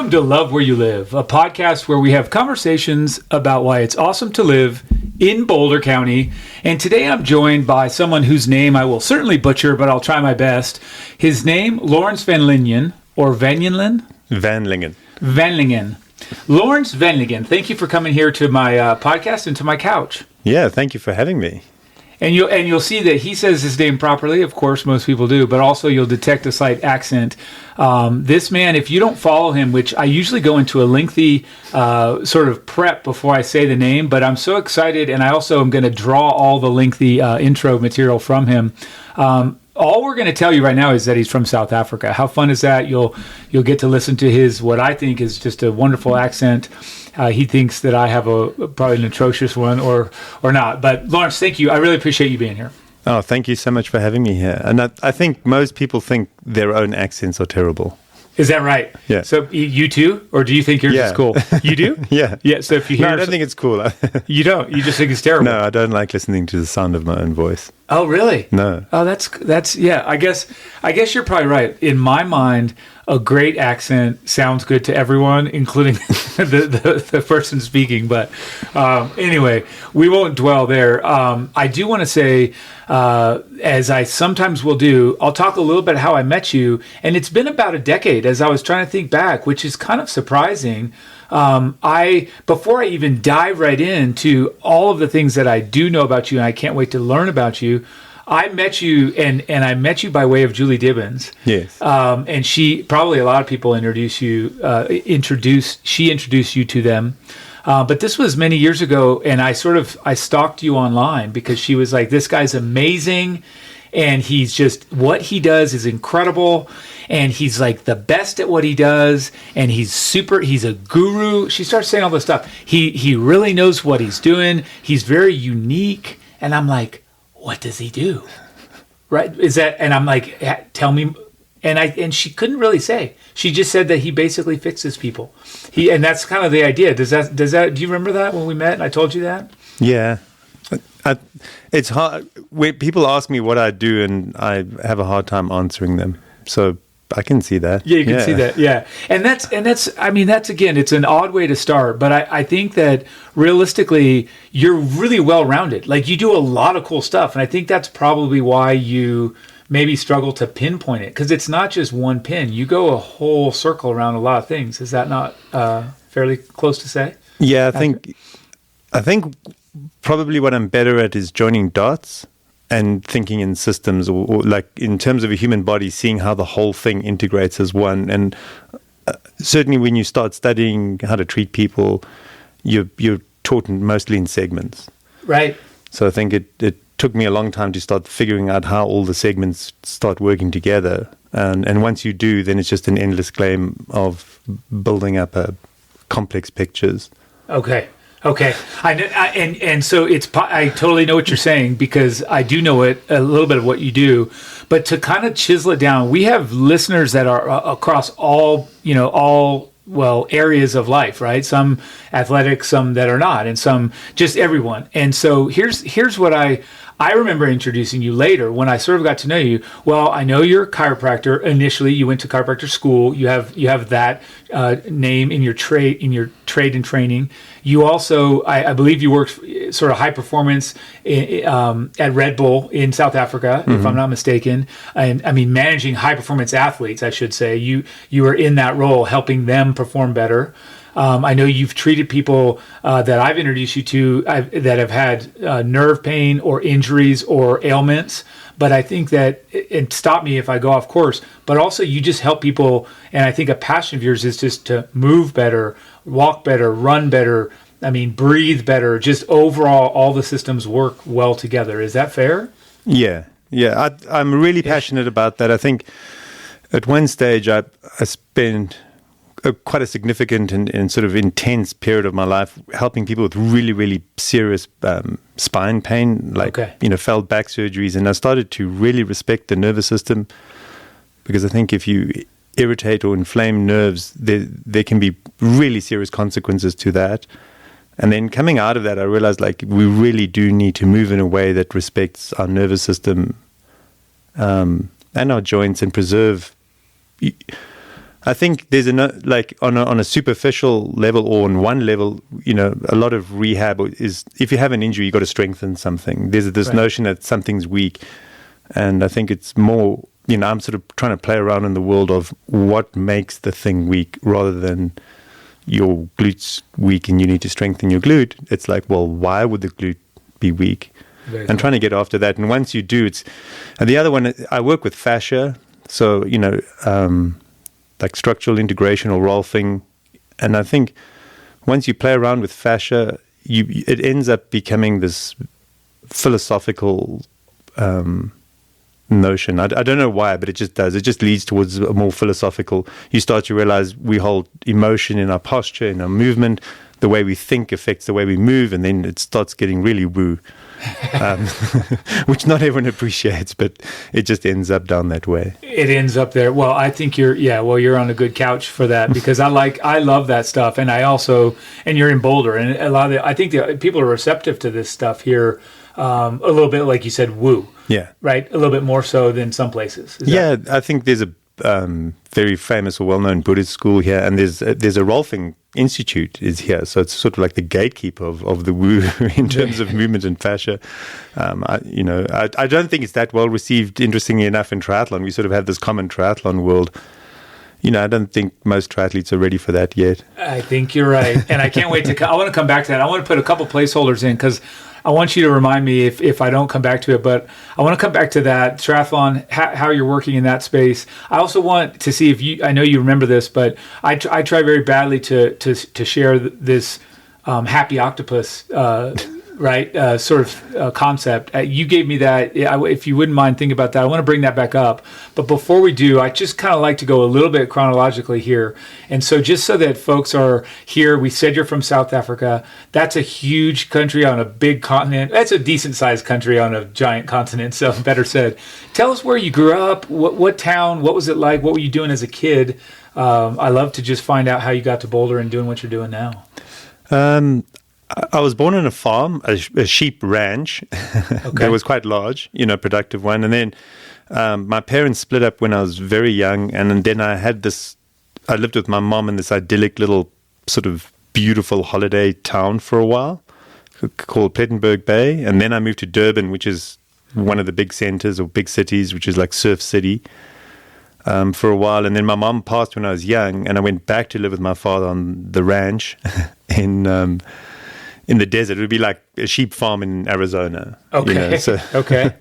Welcome to Love Where You Live, a podcast where we have conversations about why it's awesome to live in Boulder County. And today I'm joined by someone whose name I will certainly butcher, but I'll try my best. His name, Lawrence Van Lingen, or Van Lingen? Van Lingen. Van Lingen. Lawrence Van Lingen, thank you for coming here to my podcast and to my couch. Yeah, thank you for having me. And you'll see that he says his name properly. Of course, most people do, but also you'll detect a slight accent. This man, if you don't follow him, which I usually go into a lengthy sort of prep before I say the name, but I'm so excited, and I also am going to draw all the lengthy intro material from him. All we're going to tell you right now is that he's from South Africa. How fun is that? You'll get to listen to his, what I think is just a wonderful accent. He thinks that I have probably an atrocious one or not. But Lawrence, thank you. I really appreciate you being here. Oh, thank you so much for having me here. And I think most people think their own accents are terrible. Is that right? Yeah. So you too? Or do you think yours is cool? You do? Yeah. Yeah. So if you hear... No, I don't think it's cool. You don't? You just think it's terrible? No, I don't like listening to the sound of my own voice. Oh, really? No. Oh, that's yeah. I guess you're probably right. In my mind, a great accent sounds good to everyone, including the person speaking. But anyway, we won't dwell there. I do want to say, as I sometimes will do, I'll talk a little bit how I met you, and it's been about a decade. As I was trying to think back, which is kind of surprising. Before I even dive right into all of the things that I do know about you, and I can't wait to learn about you, I met you, and I met you by way of Julie Dibbins. Yes. And she, probably a lot of people introduced you to them. But this was many years ago, and I stalked you online because she was like, this guy's amazing, and he's just, what he does is incredible, and he's like the best at what he does, and he's a guru. She starts saying all this stuff. He really knows what he's doing. He's very unique. And I'm like, what does he do? Right? And I'm like, tell me. And she couldn't really say. She just said that he basically fixes people. And that's kind of the idea. Do you remember that when we met and I told you that? Yeah. It's hard. People ask me what I do, and I have a hard time answering them. So I can see that. Yeah, you can see that. Yeah. And that's again, it's an odd way to start, but I think that realistically, you're really well-rounded. Like, you do a lot of cool stuff. And I think that's probably why you maybe struggle to pinpoint it, because it's not just one pin. You go a whole circle around a lot of things. Is that not fairly close to say? Yeah, I think probably what I'm better at is joining dots and thinking in systems, or like in terms of a human body, seeing how the whole thing integrates as one. And certainly when you start studying how to treat people, you're taught mostly in segments. Right. So I think it took me a long time to start figuring out how all the segments start working together. And once you do, then it's just an endless game of building up complex pictures. Okay. And so I totally know what you're saying, because I do know a little bit of what you do, but to kind of chisel it down, we have listeners that are across all areas of life, right? Some athletic, some that are not, and some just everyone. And so here's what I remember introducing you later when I sort of got to know you. Well, I know you're a chiropractor. Initially, you went to chiropractor school. You have that name in your trade and training. You also, I believe, you worked sort of high performance at Red Bull in South Africa, mm-hmm. if I'm not mistaken. And I mean, managing high performance athletes, I should say. You were in that role, helping them perform better. I know you've treated people that I've introduced you to that have had nerve pain or injuries or ailments. But I think that, and stop me if I go off course, but also you just help people. And I think a passion of yours is just to move better, walk better, run better. I mean, breathe better. Just overall, all the systems work well together. Is that fair? Yeah. I'm really passionate about that. I think at one stage I spent quite a significant and sort of intense period of my life helping people with really, really serious spine pain, failed back surgeries. And I started to really respect the nervous system, because I think if you irritate or inflame nerves, there can be really serious consequences to that. And then coming out of that, I realized we really do need to move in a way that respects our nervous system and our joints, and preserve. I think there's like on a superficial level or on one level, a lot of rehab is if you have an injury, you got to strengthen something. There's this notion that something's weak, and I think it's more. I'm sort of trying to play around in the world of what makes the thing weak, rather than your glute's weak and you need to strengthen your glute. It's like, well, why would the glute be weak? Very and cool. trying to get after that. And once you do, and the other one, I work with fascia, so like structural integration or rolfing, and I think once you play around with fascia, it ends up becoming this philosophical notion. I don't know why, but it just does. It just leads towards a more philosophical. You start to realize we hold emotion in our posture, in our movement. The way we think affects the way we move, and then it starts getting really woo, which not everyone appreciates, but it just ends up down that way. It ends up there. Well, I think you're on a good couch for that, because I love that stuff, and and you're in Boulder, and I think the people are receptive to this stuff here, a little bit, like you said, woo. Yeah. Right? A little bit more so than some places. I think there's a very famous or well-known Buddhist school here, and there's a Rolfing Institute is here, so it's sort of like the gatekeeper of the woo in terms of movement and fascia. I don't think it's that well received, interestingly enough, in triathlon. We sort of have this common triathlon world. I don't think most triathletes are ready for that yet. I think you're right, and I can't wait I want to come back to that. I want to put a couple placeholders in, because I want you to remind me if I don't come back to it, but I want to come back to that triathlon, how you're working in that space. I also want to see I know you remember this, but I try very badly to share this happy octopus sort of concept. You gave me that. If you wouldn't mind thinking about that, I want to bring that back up. But before we do, I just kind of like to go a little bit chronologically here. And so just so that folks are here, we said you're from South Africa. That's a huge country on a big continent. That's a decent sized country on a giant continent, so better said. Tell us where you grew up, what town, what was it like, what were you doing as a kid? I love to just find out how you got to Boulder and doing what you're doing now. I was born on a farm, a sheep ranch. That was quite large, productive one. And then my parents split up when I was very young. And then I lived with my mom in this idyllic little sort of beautiful holiday town for a while called Plettenberg Bay. And then I moved to Durban, which is one of the big centers or big cities, which is like Surf City, for a while. And then my mom passed when I was young, and I went back to live with my father on the ranch in the desert. It would be like a sheep farm in Arizona. Okay.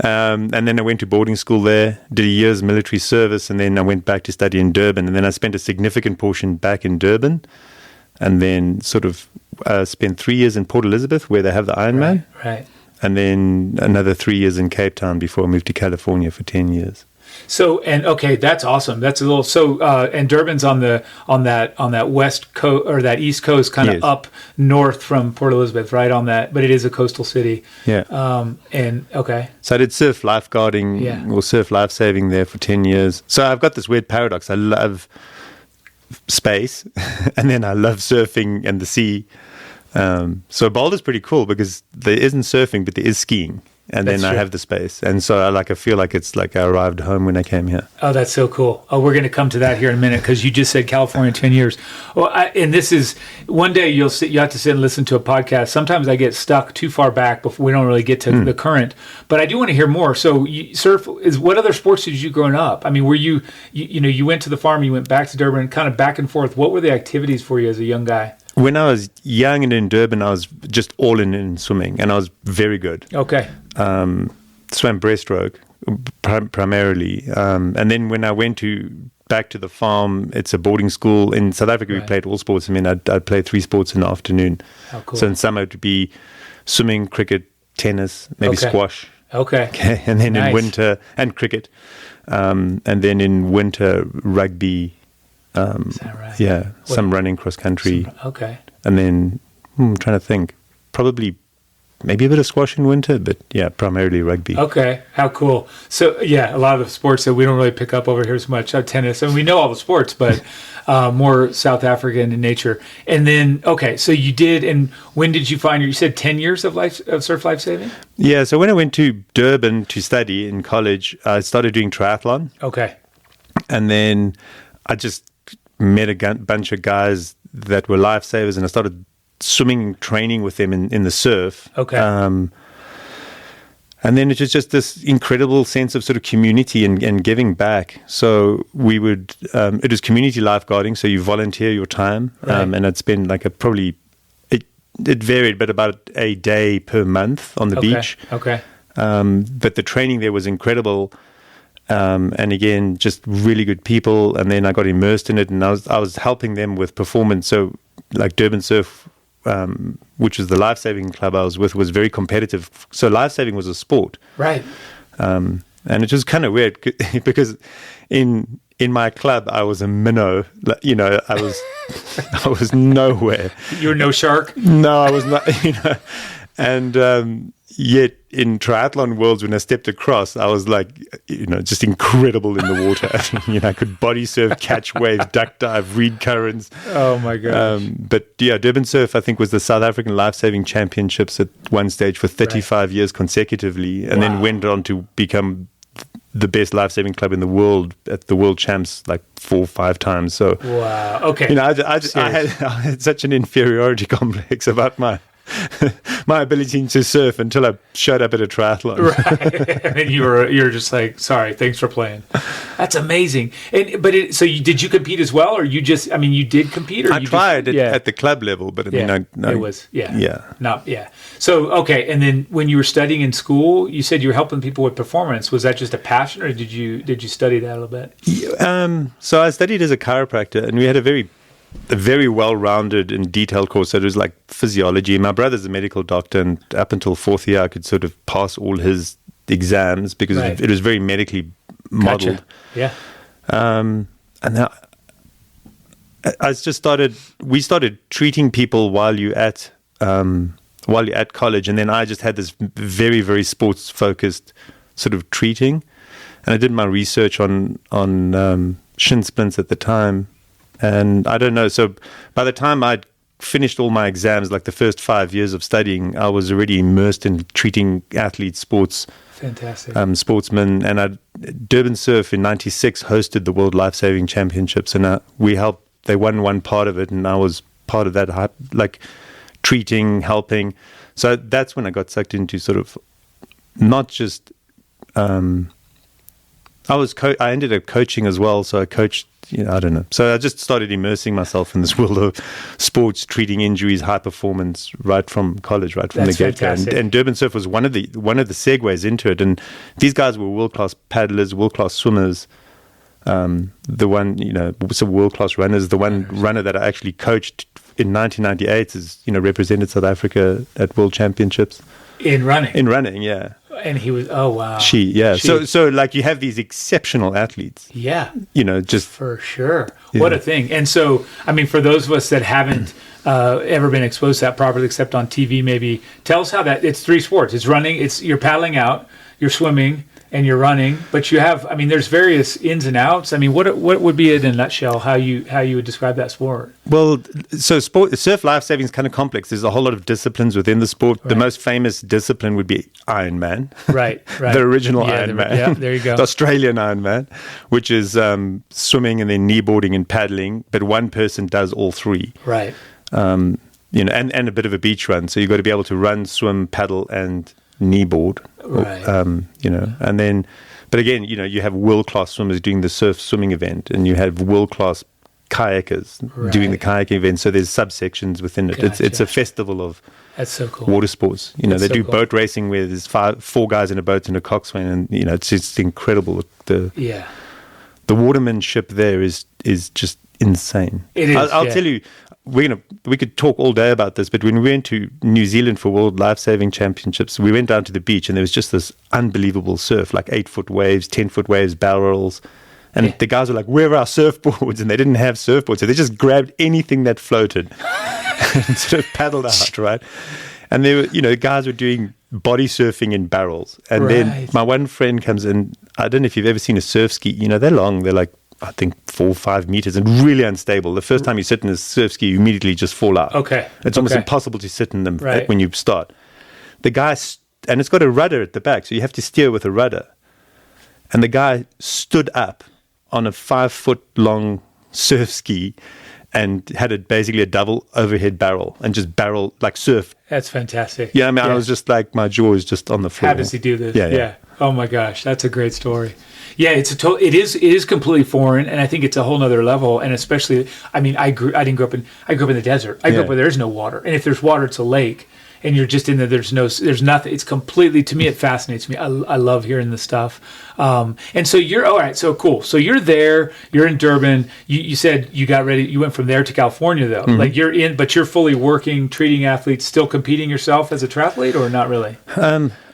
And then I went to boarding school there, did a year's military service, and then I went back to study in Durban. And then I spent a significant portion back in Durban, and then sort of spent 3 years in Port Elizabeth, where they have the Ironman. Right. And then another 3 years in Cape Town before I moved to California for 10 years. So, that's awesome. That's a little, and Durban's on that west coast or that east coast, kind of up north from Port Elizabeth, right on that, but it is a coastal city. Yeah. So I did surf lifeguarding or surf lifesaving there for 10 years. So I've got this weird paradox. I love space and then I love surfing and the sea. So Boulder's pretty cool because there isn't surfing, but there is skiing. And then I have the space. And so I feel like it's like I arrived home when I came here. Oh, that's so cool. Oh, we're going to come to that here in a minute, because you just said California 10 years. Well, and this is, one day you have to sit and listen to a podcast. Sometimes I get stuck too far back before we don't really get to the current. But I do want to hear more. So what other sports did you growing up? I mean, were you went to the farm, you went back to Durban, kind of back and forth. What were the activities for you as a young guy? When I was young and in Durban, I was just all in swimming, and I was very good. Okay. Swam breaststroke primarily. And then when I went back to the farm, it's a boarding school. In South Africa, we played all sports. I mean, I'd play 3 sports in the afternoon. Oh, cool. So in summer, it would be swimming, cricket, tennis, maybe squash. Okay. And then in winter, and cricket. And then in winter, rugby. Is that right? Yeah, some running, cross country. Okay. And then I'm trying to think, probably maybe a bit of squash in winter, but yeah, primarily rugby. Okay, how cool. So yeah, a lot of the sports that we don't really pick up over here as much. Tennis, and we know all the sports, but more South African in nature. And then, so you did, and when did you find, you said 10 years of surf lifesaving? Yeah, so when I went to Durban to study in college, I started doing triathlon. Okay. And then I just met a bunch of guys that were lifesavers, and I started swimming training with them in the surf. Okay. And then it was just this incredible sense of sort of community and giving back. So we would, it was community lifeguarding. So you volunteer your time, Right. and I'd spend like it varied, but about a day per month on the Okay. beach. Okay. But the training there was incredible. And again, just really good people. And then I got immersed in it, and I was helping them with performance. So like Durban Surf, which was the lifesaving club I was with, was very competitive. So lifesaving was a sport. Right. And it was kind of weird because in my club I was a minnow. You know, I was nowhere. You were no shark? No, I was not. You know, and yet in triathlon worlds, when I stepped across, I was like, you know, just incredible in the water. You know, I could body surf, catch waves, duck dive, read currents. Oh my gosh. But yeah, Durban Surf, I think, was the South African Lifesaving Championships at one stage for 35 years consecutively, and then went on to become the best lifesaving club in the world at the World Champs like 4 or 5 times. So, wow. Okay. you know, I had such an inferiority complex about my ability to surf until I showed up at a triathlon. Right. And you're just like, sorry, thanks for playing. That's amazing. So did you compete as well, or you just? I mean, you did compete, or I you tried just, at the club level, but I mean, it was yeah. not yeah. So okay, and then when you were studying in school, you said you were helping people with performance. Was that just a passion, or did you study that a little bit? So I studied as a chiropractor, and we had a very well-rounded and detailed course. So it was like physiology. My brother's a medical doctor, and up until 4th year, I could sort of pass all his exams because it was very medically modeled. Gotcha. Yeah. And now we started treating people while you're at college, and then I just had this very, very sports-focused sort of treating, and I did my research on shin splints at the time. And I don't know. So by the time I'd finished all my exams, like the first 5 years of studying, I was already immersed in treating athletes, Fantastic. sportsmen. And Durban Surf in '96 hosted the World Lifesaving Championships, and they won one part of it, and I was part of that, like treating, helping. So that's when I got sucked into sort of not just. I ended up coaching as well, so I coached. I don't know. So I just started immersing myself in this world of sports, treating injuries, high performance, right from college, right from the get-go. And Durban Surf was one of the segues into it. And these guys were world-class paddlers, world-class swimmers. The one, some world-class runners. The one runner that I actually coached in 1998 represented South Africa at World Championships. In running, yeah. And he was, oh wow. She. So like you have these exceptional athletes. Yeah. Just for sure. Yeah. What a thing. And so, I mean, for those of us that haven't ever been exposed to that properly, except on TV, maybe tell us how it's 3 sports. It's running. You're paddling out. You're swimming. And you're running, but you have. I mean, there's various ins and outs. I mean, what would be it in a nutshell? How you would describe that sport? Well, so surf lifesaving is kind of complex. There's a whole lot of disciplines within the sport. Right. The most famous discipline would be Ironman. Right. The original Ironman. Yeah, there you go. The Australian Ironman, which is swimming and then kneeboarding and paddling, but one person does all 3. Right. And a bit of a beach run. So you've got to be able to run, swim, paddle, and kneeboard. Right. And then, but again, you have world-class swimmers doing the surf swimming event, and you have world-class kayakers doing the kayaking event. So there's subsections within it. Gotcha. It's a festival of That's so cool. water sports. They do boat racing where there's 4 guys in a boat and a coxswain, and it's just incredible. The watermanship there is just insane. It is. I'll tell you. We could talk all day about this, but when we went to New Zealand for World Lifesaving Championships, we went down to the beach and there was just this unbelievable surf, like 8-foot waves, 10-foot waves, barrels. And the guys were like, where are our surfboards? And they didn't have surfboards. So they just grabbed anything that floated and sort of paddled out, right? And they were, guys were doing body surfing in barrels. And then my one friend comes in. I don't know if you've ever seen a surf ski. They're long. They're like, I think 4 or 5 meters and really unstable. The first time you sit in a surf ski, you immediately just fall out. Okay. It's almost impossible to sit in them when you start. The guy, and it's got a rudder at the back, so you have to steer with a rudder. And the guy stood up on a 5-foot long surf ski and had basically a double overhead barrel and just like surf. That's fantastic. Yeah, I mean, I was just like, my jaw is just on the floor. How does he do this? Yeah. Oh my gosh, that's a great story. Yeah, it is completely foreign, and I think it's a whole nother level. And especially, I mean, I grew up in the desert. I grew up where there's no water, and if there's water, it's a lake, and you're just in there. There's nothing. It's completely, to me, it fascinates me. I love hearing this stuff. And so you're all right. So cool. So you're there. You're in Durban. You said you got ready. You went from there to California though. Mm-hmm. Like but you're fully working, treating athletes, still competing yourself as a triathlete, or not really?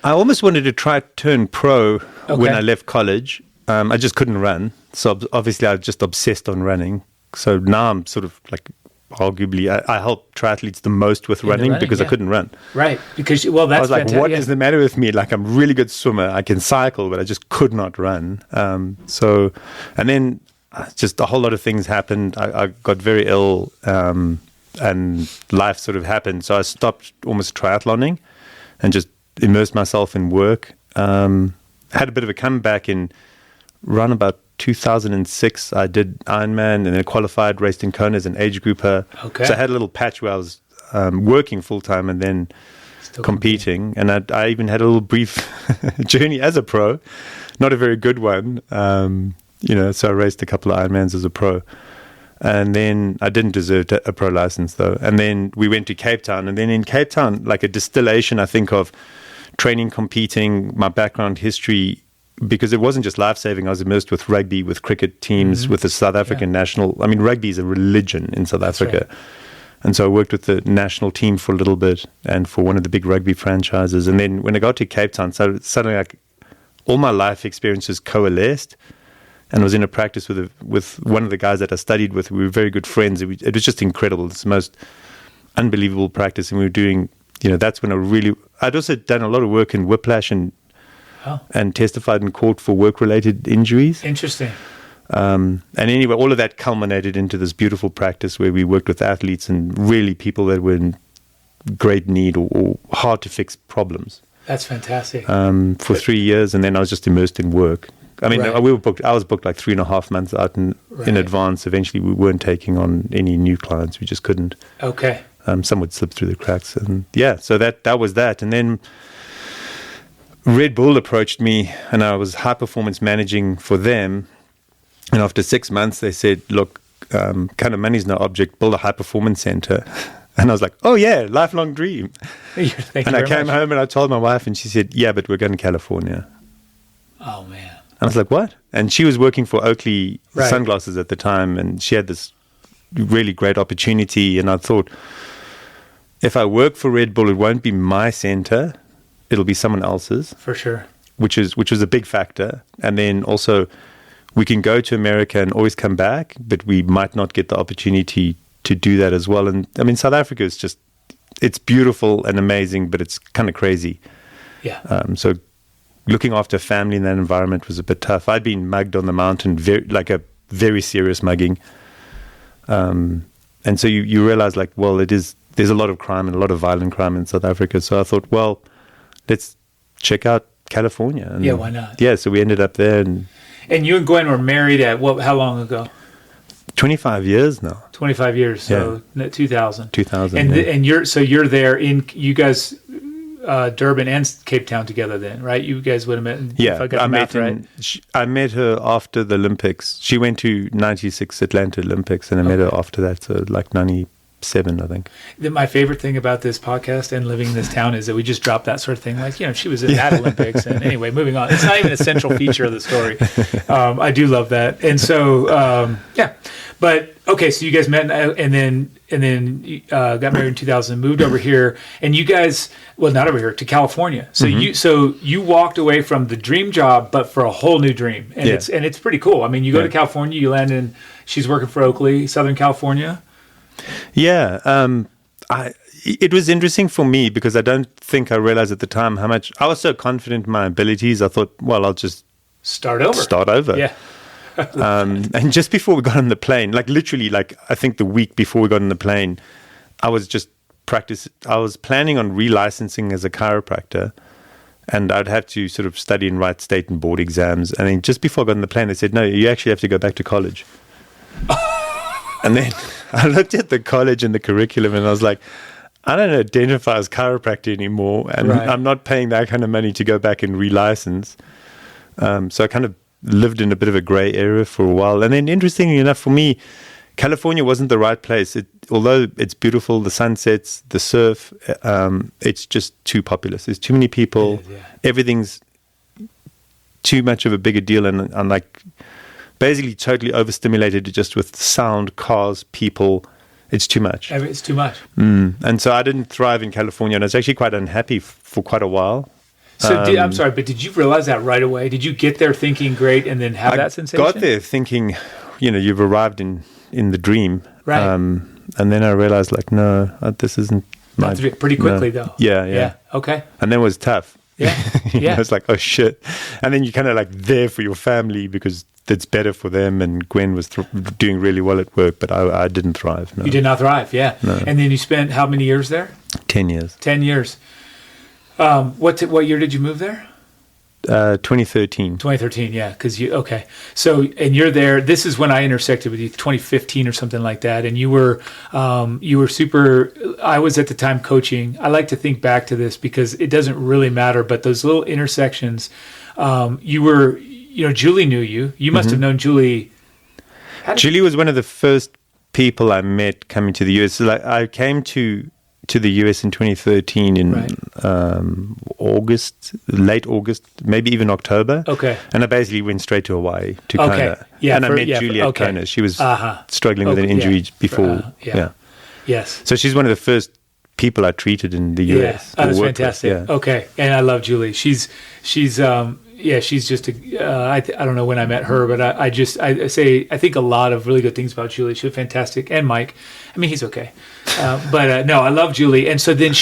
I almost wanted to try to turn pro when I left college. I just couldn't run. So obviously I was just obsessed on running. So now I'm sort of like, arguably, I help triathletes the most with running because I couldn't run. Right. Because, well, that's I was like, what is the matter with me? Like, I'm a really good swimmer. I can cycle, but I just could not run. And then just a whole lot of things happened. I got very ill, and life sort of happened. So I stopped almost triathloning and just immersed myself in work. Had a bit of a comeback around about 2006. I did Ironman and then I qualified, raced in Kona as an age grouper. Okay. So I had a little patch where I was working full time and then still competing. And I even had a little brief journey as a pro, not a very good one. So I raced a couple of Ironmans as a pro. And then I didn't deserve a pro license though. And then we went to Cape Town. And then in Cape Town, like a distillation, I think, of training, competing, my background history, because it wasn't just life-saving. I was immersed with rugby, with cricket teams, with the South African national. I mean, rugby is a religion in South Africa. Right. And so I worked with the national team for a little bit and for one of the big rugby franchises. And then when I got to Cape Town, so suddenly like all my life experiences coalesced, and I was in a practice with one of the guys that I studied with. We were very good friends. It was just incredible. It's the most unbelievable practice. And we were doing, that's when I'd also done a lot of work in whiplash and testified in court for work-related injuries. Interesting. And anyway, all of that culminated into this beautiful practice where we worked with athletes and really people that were in great need or hard-to-fix problems. That's fantastic. For 3 years, and then I was just immersed in work. I mean, I was booked like 3.5 months out in advance. Eventually, we weren't taking on any new clients. We just couldn't. Okay. Some would slip through the cracks. And so that was that. And then Red Bull approached me, and I was high performance managing for them. And after 6 months, they said, look, kind of money's no object, build a high performance center. And I was like, oh yeah, lifelong dream. And I came home and I told my wife, and she said, yeah, but we're going to California. Oh man. And I was like, what? And she was working for Oakley Sunglasses at the time, and she had this really great opportunity. And I thought, if I work for Red Bull, it won't be my center. It'll be someone else's. For sure. Which was a big factor. And then also, we can go to America and always come back, but we might not get the opportunity to do that as well. And I mean, South Africa is just, it's beautiful and amazing, but it's kind of crazy. Yeah. So looking after a family in that environment was a bit tough. I'd been mugged on the mountain, a very serious mugging. And so you realize, like, well, there's a lot of crime and a lot of violent crime in South Africa. So I thought, well, let's check out California. And yeah, why not? Yeah, so we ended up there. And you and Gwen were married at how long ago? 25 years now. 25 years, so 2000. 2000. And you're there in, you guys, Durban and Cape Town together then, right? You guys would have met. Yeah, I met her after the Olympics. She went to 96 Atlanta Olympics, and I met her after that, so like 97, I think. My favorite thing about this podcast and living in this town is that we just drop that sort of thing. Like, she was in that Olympics. And anyway, moving on. It's not even a central feature of the story. I do love that. And so, But, okay, so you guys met and then got married in 2000, moved over here. And you guys, well, not over here, to California. So you walked away from the dream job, but for a whole new dream. And it's pretty cool. I mean, you go to California, you land in, she's working for Oakley, Southern California. Yeah, it was interesting for me because I don't think I realized at the time how much I was so confident in my abilities. I thought, well, I'll just start over. Yeah. And just before we got on the plane, like literally, like I think the week before we got on the plane, I was just I was planning on relicensing as a chiropractor, and I'd have to sort of study and write state and board exams. And then just before I got on the plane, they said, no, you actually have to go back to college. And then I looked at the college and the curriculum, and I was like, I don't identify as chiropractor anymore, and Right. I'm not paying that kind of money to go back and relicense. So I kind of lived in a bit of a gray area for a while. And then, interestingly enough, for me, California wasn't the right place. Although it's beautiful, the sunsets, the surf, it's just too populous. There's too many people. It is, yeah. Everything's too much of a bigger deal, and I'm like basically totally overstimulated just with sound, cars, people. It's too much. It's too much. And so I didn't thrive in California, and I was actually quite unhappy for quite a while. So I'm sorry, but did you realize that right away? Did you get there thinking great and then have that sensation? I got there thinking, you've arrived in the dream. Right. And then I realized, like, no, this isn't my... Pretty quickly, though. Yeah. Okay. And then it was tough. Yeah. Yeah. It's like, oh, shit. And then you're kind of like there for your family because it's better for them. And Gwen was doing really well at work, but I didn't thrive. No. You did not thrive, yeah. No. And then you spent how many years there? 10 years. 10 years. What year did you move there? 2013. 2013, yeah. Okay. So, and you're there. This is when I intersected with you, 2015 or something like that. And you were super. I was at the time coaching. I like to think back to this because it doesn't really matter. But those little intersections, you were. Julie knew you. You must have known Julie. Julie was one of the first people I met coming to the US. So like I came to the US in 2013 in August, late August, maybe even October. Okay. And I basically went straight to Hawaii to Kona. Yeah, and I met Julie at Kona. She was struggling with an injury before. Yes. So she's one of the first people I treated in the US. Yeah, that's fantastic. Yeah. Okay, and I love Julie. She's just I don't know when I met her, but I think a lot of really good things about Julie. She's fantastic, and Mike. I mean, he's okay, but no, I love Julie. And so then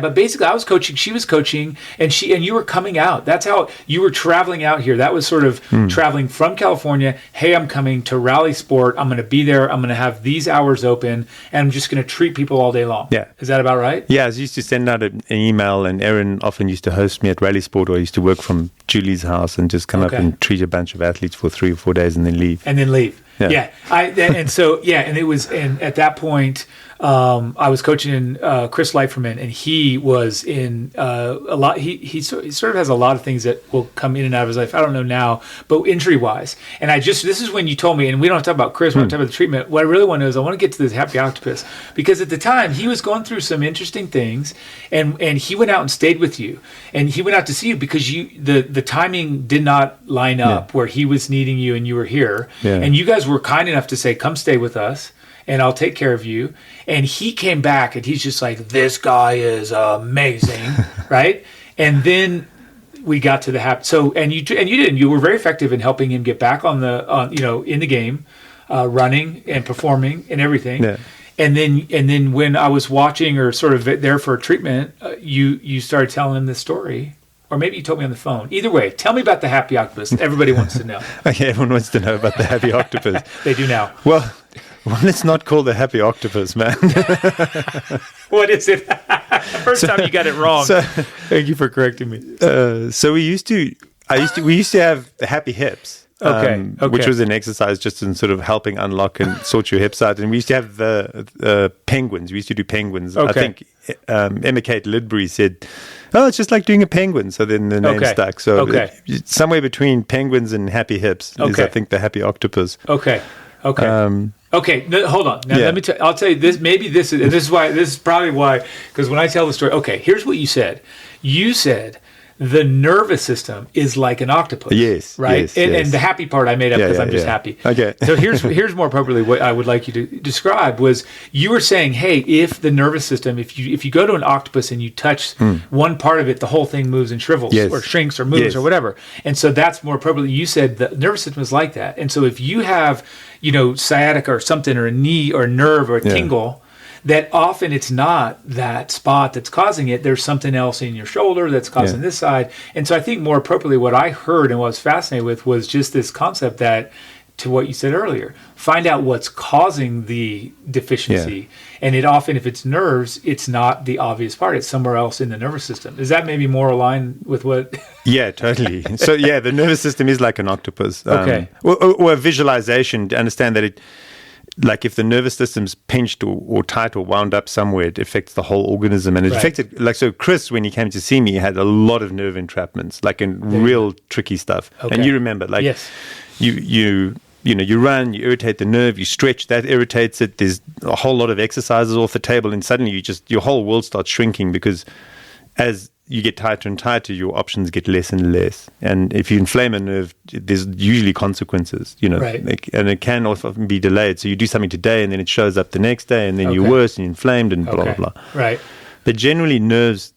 but basically, I was coaching, she was coaching, and you were coming out. That's how you were traveling out here. That was sort of traveling from California. Hey, I'm coming to Rally Sport. I'm going to be there. I'm going to have these hours open, and I'm just going to treat people all day long. Yeah, is that about right? Yeah, I used to send out an email, and Aaron often used to host me at Rally Sport, or I used to work from Julie's house and just come up and treat a bunch of athletes for 3 or 4 days and then leave. Yeah. And it was, and at that point, I was coaching Chris Leifferman, and he was in a lot. He sort of has a lot of things that will come in and out of his life. I don't know now, but injury wise. And this is when you told me, and we don't have to talk about Chris. We don't talk about the treatment. What I really want to know is I want to get to this happy octopus, because at the time he was going through some interesting things, and he went out and stayed with you, and he went out to see you because the timing did not line up where he was needing you and you were here, and you guys were kind enough to say, come stay with us and I'll take care of you. And he came back and he's just like, this guy is amazing. Right. And then we got to the happy. So, and you were very effective in helping him get back in the game, running and performing and everything. Yeah. And then when I was watching or sort of there for treatment, you started telling him this story. Or maybe you told me on the phone. Either way, tell me about the happy octopus. Everybody wants to know. Okay, everyone wants to know about the happy octopus. They do now. Well, it's not called the happy octopus, man. What is it? First time you got it wrong. Thank you for correcting me. So we used to have the happy hips. Which was an exercise just in sort of helping unlock and sort your hips out. And we used to have the penguins. We used to do penguins. I think Emma Kate Lidbury said, oh, it's just like doing a penguin. So then the name stuck. So somewhere between penguins and happy hips is, I think, the happy octopus. Okay. No, hold on. Now let me I'll tell you this. Maybe this is probably why, because when I tell the story, here's what you said. You said the nervous system is like an octopus. Yes. Right? Yes, and the happy part I made up because I'm just happy. Okay. So here's more appropriately what I would like you to describe was you were saying, hey, if the nervous system, if you go to an octopus and you touch one part of it, the whole thing moves and shrivels or shrinks or moves or whatever. And so that's more appropriately, you said the nervous system is like that. And so if you have, sciatica or something, or a knee or a nerve or a tingle, that often it's not that spot that's causing it. There's something else in your shoulder that's causing this side. And so I think more appropriately what I heard and what I was fascinated with was just this concept that, to what you said earlier, find out what's causing the deficiency. And it often, if it's nerves, it's not the obvious part. It's somewhere else in the nervous system. Is that maybe more aligned with what? Yeah, totally. So the nervous system is like an octopus. Or a visualization to understand that like if the nervous system's pinched or tight or wound up somewhere, it affects the whole organism. And it affected, like, so Chris, when he came to see me, had a lot of nerve entrapments, like in real tricky stuff. Okay. And you remember, like, you run, you irritate the nerve, you stretch, that irritates it. There's a whole lot of exercises off the table, and suddenly your whole world starts shrinking, because as you get tighter and tighter, your options get less and less. And if you inflame a nerve, there's usually consequences, and it can often be delayed. So you do something today, and then it shows up the next day, and then you're worse and inflamed and blah, blah, blah. Right. But generally, nerves,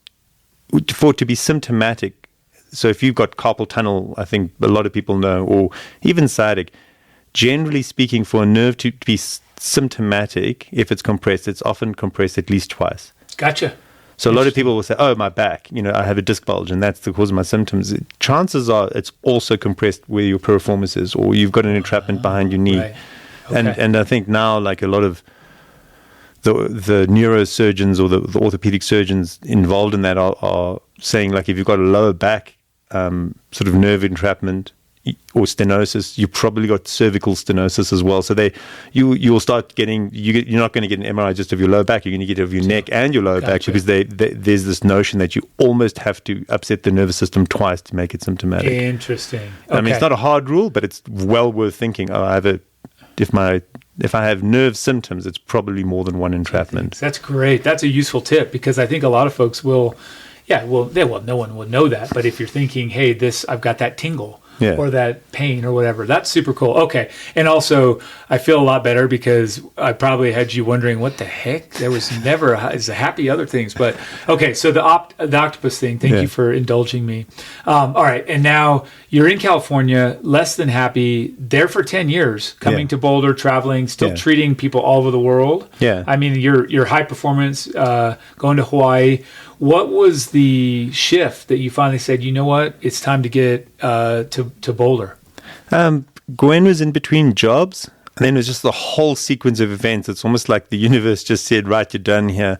for it to be symptomatic, so if you've got carpal tunnel, I think a lot of people know, or even sciatic, generally speaking, for a nerve to be symptomatic, if it's compressed, it's often compressed at least twice. Gotcha. So a lot of people will say, oh, my back, I have a disc bulge, and that's the cause of my symptoms. Chances are it's also compressed where your piriformis is, or you've got an entrapment behind your knee. Right. Okay. And I think now, like, a lot of the neurosurgeons or the orthopedic surgeons involved in that are saying, like, if you've got a lower back sort of nerve entrapment or stenosis, you probably got cervical stenosis as well. So you'll start getting, you're not going to get an MRI just of your lower back. You're going to get it of your neck and your lower back, because there's this notion that you almost have to upset the nervous system twice to make it symptomatic. Interesting. Okay. I mean, it's not a hard rule, but it's well worth thinking. If I have nerve symptoms, it's probably more than one entrapment. That's great. That's a useful tip, because I think a lot of folks will, no one will know that. But if you're thinking, hey, I've got that tingle. Yeah. Or that pain or whatever. That's super cool. Okay. And also, I feel a lot better, because I probably had you wondering, what the heck? There was never as happy other things. But okay, so the octopus thing, thank you for indulging me. All right. And now you're in California, less than happy, there for 10 years, coming to Boulder, traveling, still treating people all over the world. Yeah. I mean, you're high performance, going to Hawaii. What was the shift that you finally said, you know what, it's time to get to Boulder? Gwen was in between jobs, and then it was just the whole sequence of events. It's almost like the universe just said, right, you're done here.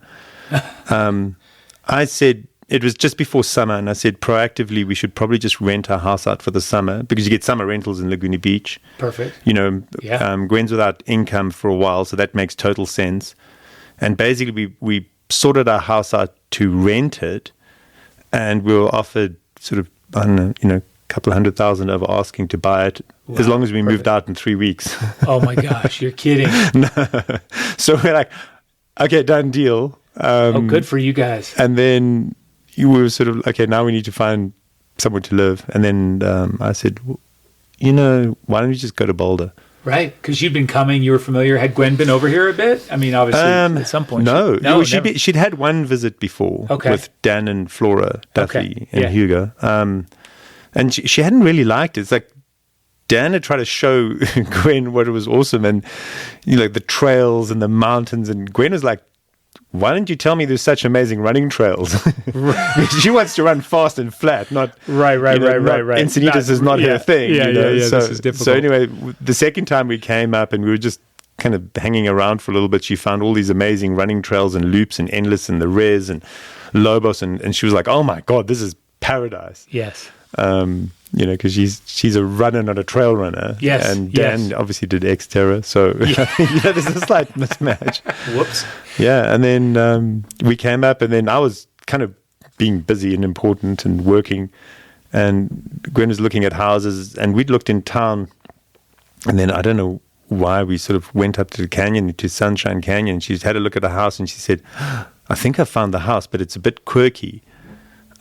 I said, it was just before summer, and I said proactively we should probably just rent our house out for the summer, because you get summer rentals in Laguna Beach. Perfect. Gwen's without income for a while, so that makes total sense. And basically we sorted our house out to rent it, and we were offered sort of, I don't know, a couple $100,000 over asking to buy it, as long as we moved out in 3 weeks. Oh my gosh, you're kidding. No. So we're like, okay, done deal. Good for you guys. And then you were sort of, okay, now we need to find somewhere to live. And then I said, why don't we just go to Boulder? Right, because you'd been coming, you were familiar. Had Gwen been over here a bit? I mean, obviously, at some point. No, she'd had one visit before with Dan and Flora Duffy and Hugo. And she hadn't really liked it. It's like Dan had tried to show Gwen what it was awesome, and the trails and the mountains. And Gwen was like, why don't you tell me there's such amazing running trails? She wants to run fast and flat, not right. Encinitas is not her thing. Yeah. So, this is difficult. So anyway, the second time we came up and we were just kind of hanging around for a little bit, she found all these amazing running trails and loops and Endless and the Res and Lobos, and she was like, oh my God, this is paradise. Yes. Because she's a runner, not a trail runner. Yes. And Dan obviously did Xterra, so there's a slight mismatch. Whoops. Yeah, and then we came up, and then I was kind of being busy and important and working, and Gwen was looking at houses, and we'd looked in town, and then I don't know why we sort of went up to the canyon, to Sunshine Canyon. She's had a look at the house, and she said, I think I found the house, but it's a bit quirky.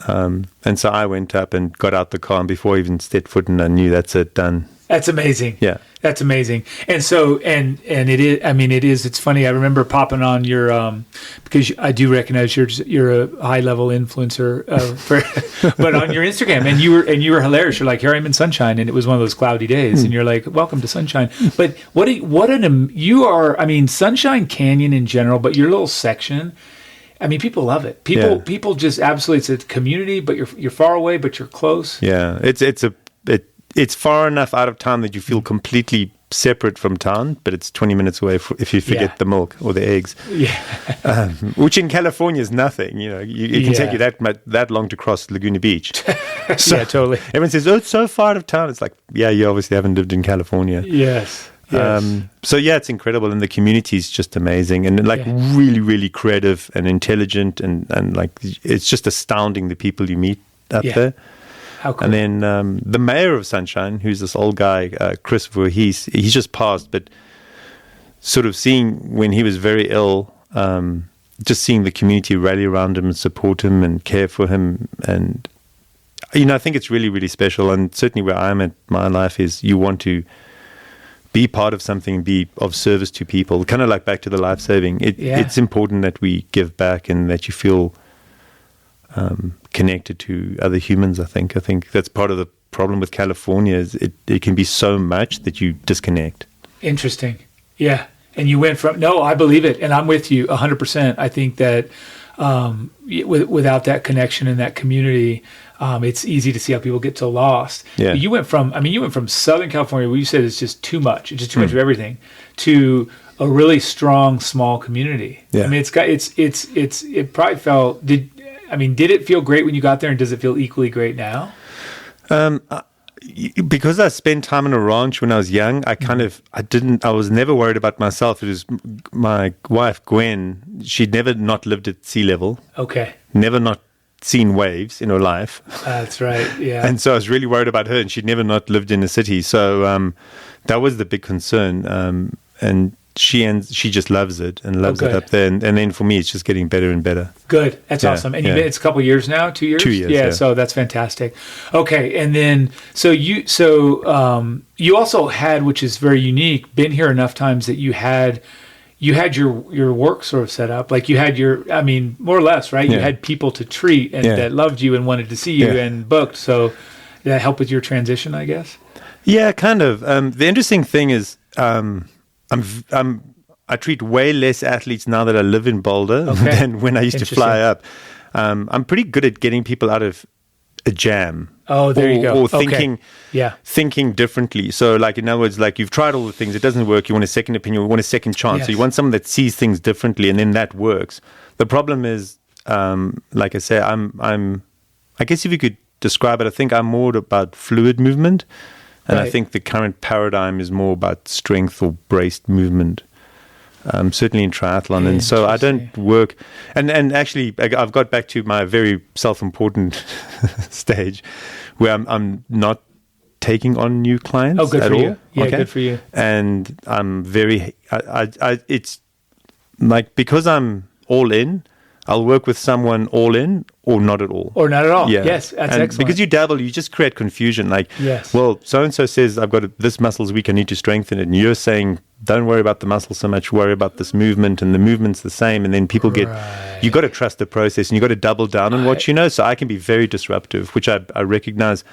And so I went up and got out the car, and before I even stepped foot in, I knew that's it, done. That's amazing. Yeah. That's amazing. And so, and it is, I mean, it's funny. I remember popping on your, because I do recognize you're a high level influencer, but on your Instagram, and you were hilarious. You're like, here I'm in sunshine. And it was one of those cloudy days. And you're like, welcome to sunshine. But you are, I mean, Sunshine Canyon in general, but your little section, I mean, people love it. People just absolutely, it's a community, but you're far away, but you're close. Yeah. It's far enough out of town that you feel completely separate from town, but it's 20 minutes away if you forget the milk or the eggs. Yeah. Which in California is nothing. It can take you that long to cross Laguna Beach. So, yeah, totally. Everyone says, oh, it's so far out of town. It's like, yeah, you obviously haven't lived in California. Yes. Yes. So yeah, it's incredible, and the community is just amazing, and like Yeah. really, really creative and intelligent, and like it's just astounding the people you meet up Yeah. there. How cool. And then the mayor of Sunshine, who's this old guy, Chris, he's just passed, but sort of seeing when he was very ill, just seeing the community rally around him and support him and care for him, and I think it's really, really special. And certainly where I'm at, my life is you want to be part of something, be of service to people, kind of like back to the life saving. It's important that we give back and that you feel connected to other humans. I think that's part of the problem with California is it can be so much that you disconnect. Interesting. Yeah. And you went from, no, I believe it. And I'm with you 100%. I think that without that connection and that community, it's easy to see how people get so lost. Yeah. You went from Southern California, where you said it's just too much. It's just too much of everything, to a really strong, small community. Yeah. I mean, it probably felt, did it feel great when you got there, and does it feel equally great now? Because I spent time on a ranch when I was young, I was never worried about myself. It was my wife, Gwen. She'd never not lived at sea level. Okay. Never not seen waves in her life. That's right. Yeah. And so I was really worried about her, and she'd never not lived in a city. So that was the big concern. And she just loves it and loves it up there. And then for me, it's just getting better and better. Good. That's awesome. And it's a couple of years now, 2 years? 2 years. Yeah. So that's fantastic. Okay. And then, you also had, which is very unique, been here enough times that you had your work sort of set up. Like you had more or less, right? Yeah. You had people to treat and that loved you and wanted to see you and booked. So did that help with your transition, I guess? Yeah, kind of. The interesting thing is, I treat way less athletes now that I live in Boulder than when I used to fly up. I'm pretty good at getting people out of a jam. Oh, there you go. Or thinking differently. So, like, in other words, like you've tried all the things, it doesn't work. You want a second opinion, you want a second chance. Yes. So you want someone that sees things differently, and then that works. The problem is, like I say, I guess if you could describe it, I think I'm more about fluid movement. And I think the current paradigm is more about strength or braced movement, certainly in triathlon. And so I don't work. And actually, I've got back to my very self-important stage where I'm not taking on new clients good at for all. you. Yeah, good for you. And I'm very, it's like, because I'm all in, I'll work with someone all in or not at all. Or not at all. Yeah. Yes, that's and excellent. Because you dabble, you just create confusion. Like, well, so-and-so says, I've got this muscle's weak, I need to strengthen it. And you're saying, don't worry about the muscle so much, worry about this movement. And the movement's the same. And then people you got to trust the process, and you got to double down on what you know. So I can be very disruptive, which I recognize.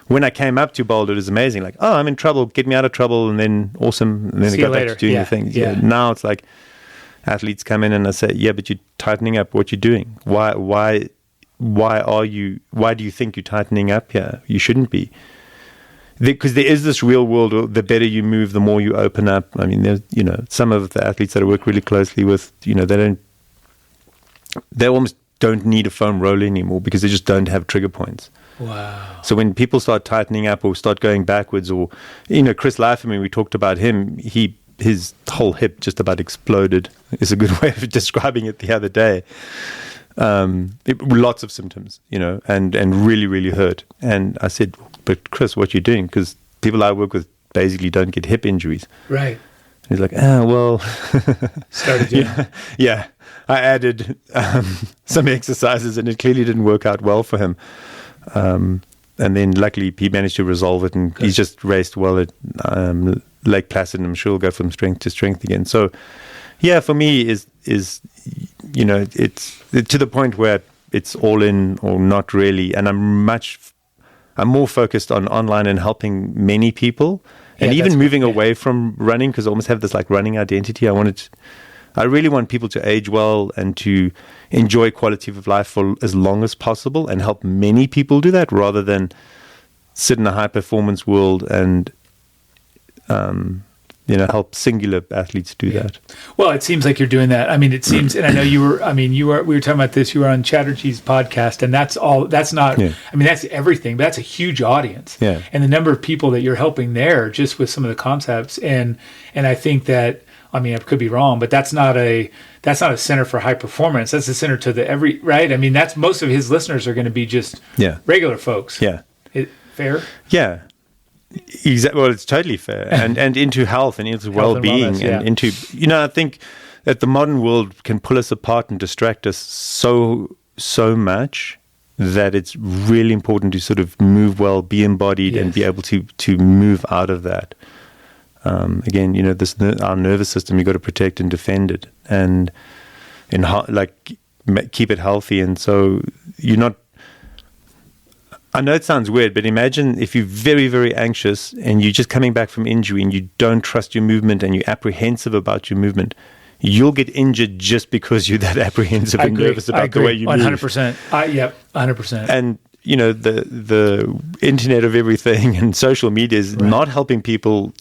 When I came up to Boulder, it was amazing. Like, oh, I'm in trouble, get me out of trouble. And then awesome. And then I got back to doing the things. Yeah. Now it's like, athletes come in and I say, yeah, but you're tightening up what you're doing. Why do you think you're tightening up here? You shouldn't be. Because there is this real world, the better you move, the more you open up. I mean, there's, some of the athletes that I work really closely with, they almost don't need a foam roller anymore because they just don't have trigger points. Wow. So when people start tightening up or start going backwards, or, Chris Leiferman, we talked about him, his whole hip just about exploded is a good way of describing it the other day. Lots of symptoms, and really, really hurt. And I said, but Chris, what you doing? Because people I work with basically don't get hip injuries. Right. And he's like, well. Started doing Yeah. I added some exercises, and it clearly didn't work out well for him. And then luckily he managed to resolve it, and he's just raced well at Lake Placid, and I'm sure he'll go from strength to strength again. So, yeah, for me is it's to the point where it's all in or not really, and I'm more focused on online and helping many people, and even moving away from running, because I almost have this like running identity. I really want people to age well and to enjoy quality of life for as long as possible, and help many people do that, rather than sit in a high performance world and help singular athletes do that. Well, it seems like you're doing that. I mean, it seems, and I know we were talking about this, you were on Chatterjee's podcast, and that's not, I mean, that's everything, but that's a huge audience. Yeah. And the number of people that you're helping there just with some of the concepts. And I think that, I mean, I could be wrong, but that's not a center for high performance. That's a center to right? I mean, that's most of his listeners are going to be just regular folks. Yeah. Fair? Yeah. Exactly. Well, it's totally fair, and into health and into well-being, and into I think that the modern world can pull us apart and distract us so much that it's really important to sort of move well, be embodied, and be able to move out of that. Again, our nervous system, you've got to protect and defend it, and keep it healthy, and so you're not. I know it sounds weird, but imagine if you're very, very anxious and you're just coming back from injury and you don't trust your movement and you're apprehensive about your movement. You'll get injured just because you're that apprehensive and nervous about the way you move. 100%. Yep, 100%. And, the internet of everything and social media is not helping people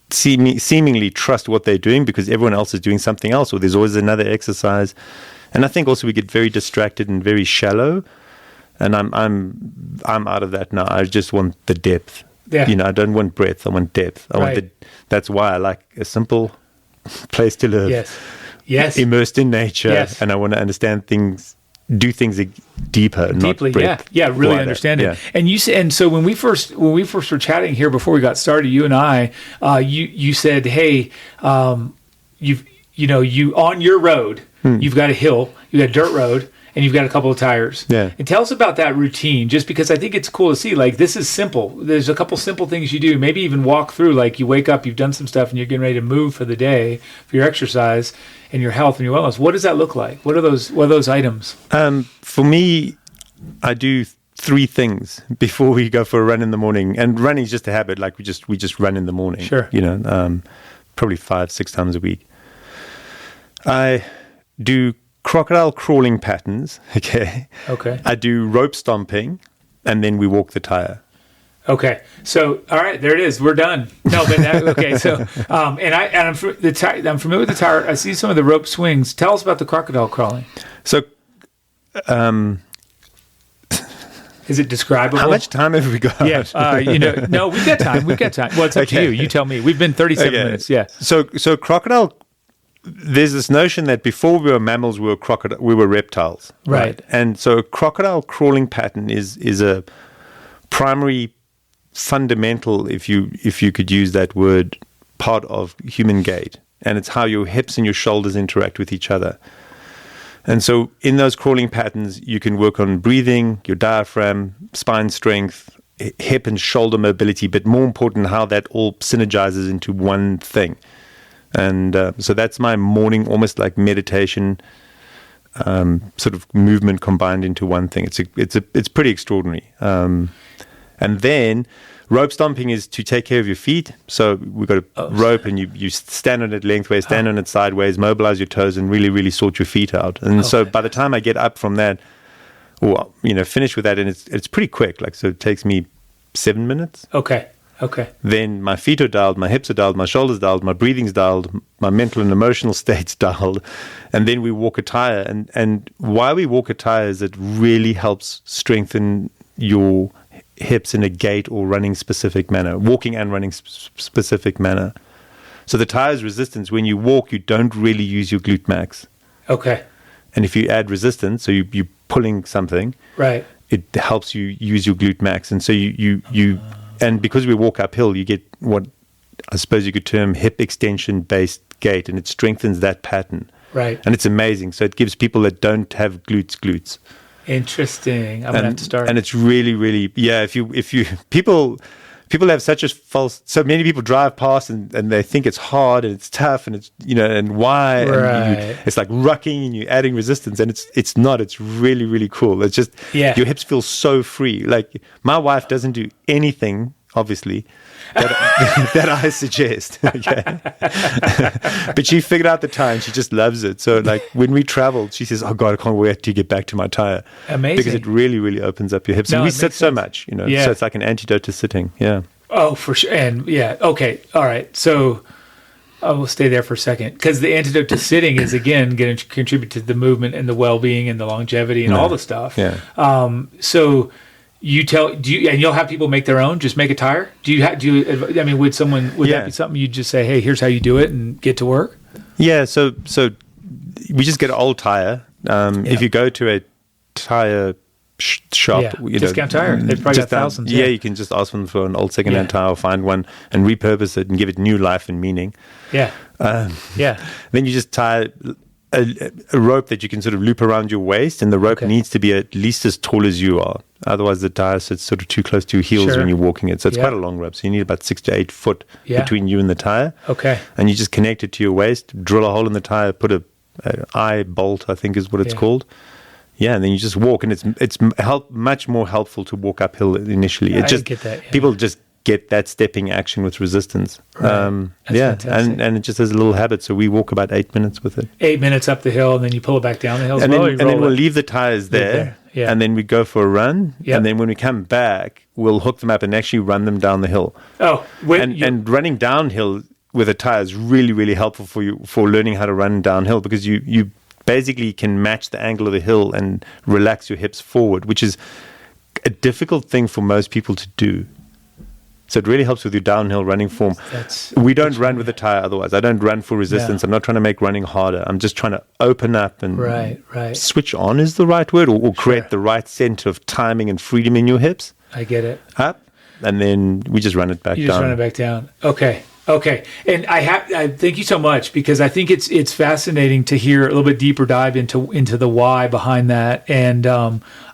seemingly trust what they're doing because everyone else is doing something else, or there's always another exercise. And I think also we get very distracted and very shallow. And I'm out of that now. I just want the depth. Yeah. I don't want breadth. I want depth. That's why I like a simple place to live. Yes. Immersed in nature. Yes. And I want to understand things, do things deeper, deeply. Not breadth. Yeah. Really understand it. Yeah. And so when we first were chatting here before we got started, you and I, you said, hey, you on your road, you've got a hill, you got a dirt road, and you've got a couple of tires. Yeah. And tell us about that routine, just because I think it's cool to see. Like, this is simple. There's a couple simple things you do. Maybe even walk through. Like, you wake up, you've done some stuff, and you're getting ready to move for the day for your exercise and your health and your wellness. What does that look like? What are those items? For me, I do 3 things before we go for a run in the morning. And running is just a habit. Like, we just run in the morning. Sure. Probably 5-6 times a week. I do crocodile crawling patterns, okay? Okay. I do rope stomping, and then we walk the tire. Okay. So, all right, there it is. We're done. No, but okay. So, I'm familiar with the tire. I see some of the rope swings. Tell us about the crocodile crawling. So, is it describable? How much time have we got? Yeah. No, we've got time. Well, it's up to you. You tell me. We've been 37 minutes. Yeah. So crocodile. There's this notion that before we were mammals, we were reptiles, right? And so a crocodile crawling pattern is a primary, fundamental, if you could use that word, part of human gait, and it's how your hips and your shoulders interact with each other. And so in those crawling patterns, you can work on breathing, your diaphragm, spine strength, hip and shoulder mobility, but more important, how that all synergizes into one thing. And so that's my morning, almost like meditation, sort of movement combined into one thing. It's pretty extraordinary. And then rope stomping is to take care of your feet. So we've got a rope, and you stand on it lengthways, stand on it sideways, mobilize your toes, and really, really sort your feet out. And so by the time I get up from that, or finish with that, and it's pretty quick. Like, so it takes me 7 minutes. Okay. Then my feet are dialed, my hips are dialed, my shoulders dialed, my breathing's dialed, my mental and emotional state's dialed, and then we walk a tire. And why we walk a tire is it really helps strengthen your hips in a gait or running specific manner, walking and running specific manner. So the tire's resistance, when you walk, you don't really use your glute max. Okay. And if you add resistance, so you're pulling something, right, it helps you use your glute max. And so you and because we walk uphill, you get what I suppose you could term hip extension-based gait, and it strengthens that pattern. Right. And it's amazing. So it gives people that don't have glutes. Interesting. I'm going to have to start. And it's really, really, if you people have such a false, so many people drive past and they think it's hard and it's tough and it's, and why, right. And it's like rucking and you're adding resistance, and it's not, it's really, really cool. It's just, your hips feel so free. Like, my wife doesn't do anything, obviously, that I suggest, okay? But she figured out the tire and she just loves it. So, like, when we traveled, she says, oh God, I can't wait to get back to my tire. Amazing. Because it really, really opens up your hips. And we sit so much, so it's like an antidote to sitting. Yeah. Oh, for sure. And okay. All right. So I will stay there for a second, because the antidote to sitting is, again, going to contribute to the movement and the well-being and the longevity and all the stuff. Yeah. So and you'll have people make their own, just make a tire? Would that be something you'd just say, hey, here's how you do it, and get to work? Yeah, so we just get an old tire. If you go to a tire shop, discount tire, they've probably got thousands. Yeah, you can just ask them for an old second-hand tire, or find one and repurpose it and give it new life and meaning. Yeah. Then you just tie a rope that you can sort of loop around your waist, and the rope needs to be at least as tall as you are. Otherwise, the tire sits sort of too close to your heels when you're walking it. So it's quite a long rope. So you need about 6 to 8 foot between you and the tire. Okay. And you just connect it to your waist, drill a hole in the tire, put a eye bolt, I think is what it's called. Yeah, and then you just walk, and it's much more helpful to walk uphill initially. I get that. Yeah. People just get that stepping action with resistance. Right. Fantastic. And it just has a little habit. So we walk about 8 minutes with it. 8 minutes up the hill, and then you pull it back down the hill. And then we'll leave the tires there. Yeah. And then we go for a run. Yep. And then when we come back, we'll hook them up and actually run them down the hill. Oh, and running downhill with a tire is really, really helpful for you for learning how to run downhill, because you basically can match the angle of the hill and relax your hips forward, which is a difficult thing for most people to do. So it really helps with your downhill running form. We don't run with a tire otherwise. I don't run for resistance. I'm not trying to make running harder. I'm just trying to open up and switch on is the right word, or create the right sense of timing and freedom in your hips. I get it. Up, and then we just run it back down. You just run it back down. Okay. And I thank you so much, because I think it's fascinating to hear a little bit deeper dive into the why behind that. And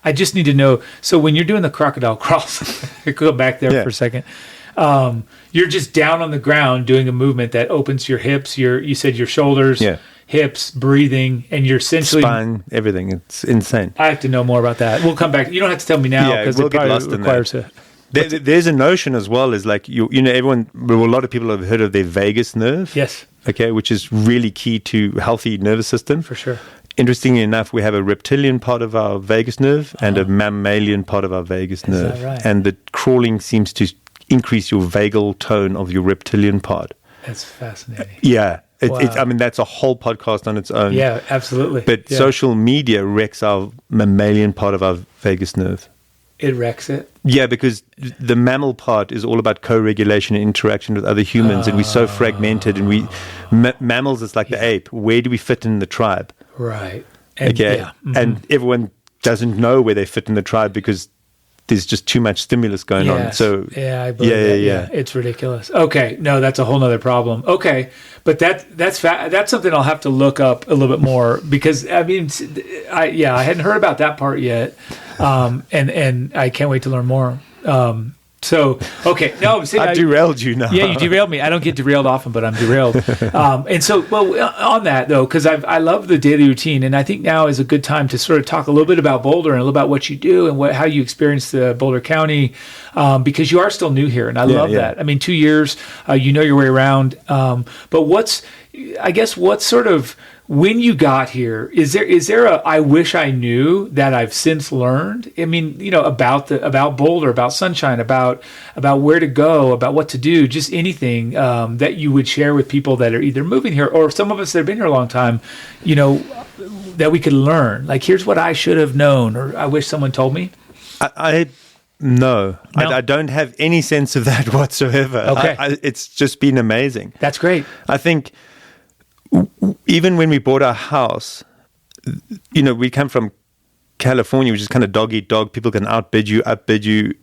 I just need to know, so when you're doing the crocodile crawls, go back there for a second. You're just down on the ground doing a movement that opens your hips, you said your shoulders, hips, breathing, and you're essentially spine, everything. It's insane. I have to know more about that. We'll come back. You don't have to tell me now, because we'll it probably get lost requires in that. There's a notion as well, is like a lot of people have heard of their vagus nerve. Yes. Okay, which is really key to healthy nervous system. For sure. Interestingly enough, we have a reptilian part of our vagus nerve and a mammalian part of our vagus nerve. That right? And the crawling seems to increase your vagal tone of your reptilian part. That's fascinating. Yeah. Wow. That's a whole podcast on its own. Yeah, absolutely. But social media wrecks our mammalian part of our vagus nerve. It wrecks it? Yeah, because the mammal part is all about co-regulation and interaction with other humans, and we're so fragmented, and mammals is like the ape. Where do we fit in the tribe? Right. And everyone doesn't know where they fit in the tribe, because there's just too much stimulus going on. So I believe that. It's ridiculous. Okay, no, that's a whole nother problem. Okay, but that's something I'll have to look up a little bit more, because I hadn't heard about that part yet, and I can't wait to learn more. So, okay. No, I derailed you now. Yeah, you derailed me. I don't get derailed often, but I'm derailed. And so, on that, though, because I love the daily routine, and I think now is a good time to sort of talk a little bit about Boulder and a little about what you do and how you experience the Boulder County, because you are still new here, and I love that. I mean, 2 years, you know your way around. But what's sort of, when you got here, is there a I wish I knew that I've since learned? I mean, about Boulder, about sunshine, about where to go, about what to do, just anything that you would share with people that are either moving here, or some of us that have been here a long time, that we could learn. Like, here's what I should have known, or I wish someone told me. No. I don't have any sense of that whatsoever. Okay. It's just been amazing. That's great. I think even when we bought our house, we come from California, which is kind of dog eat dog. People can outbid you, upbid you,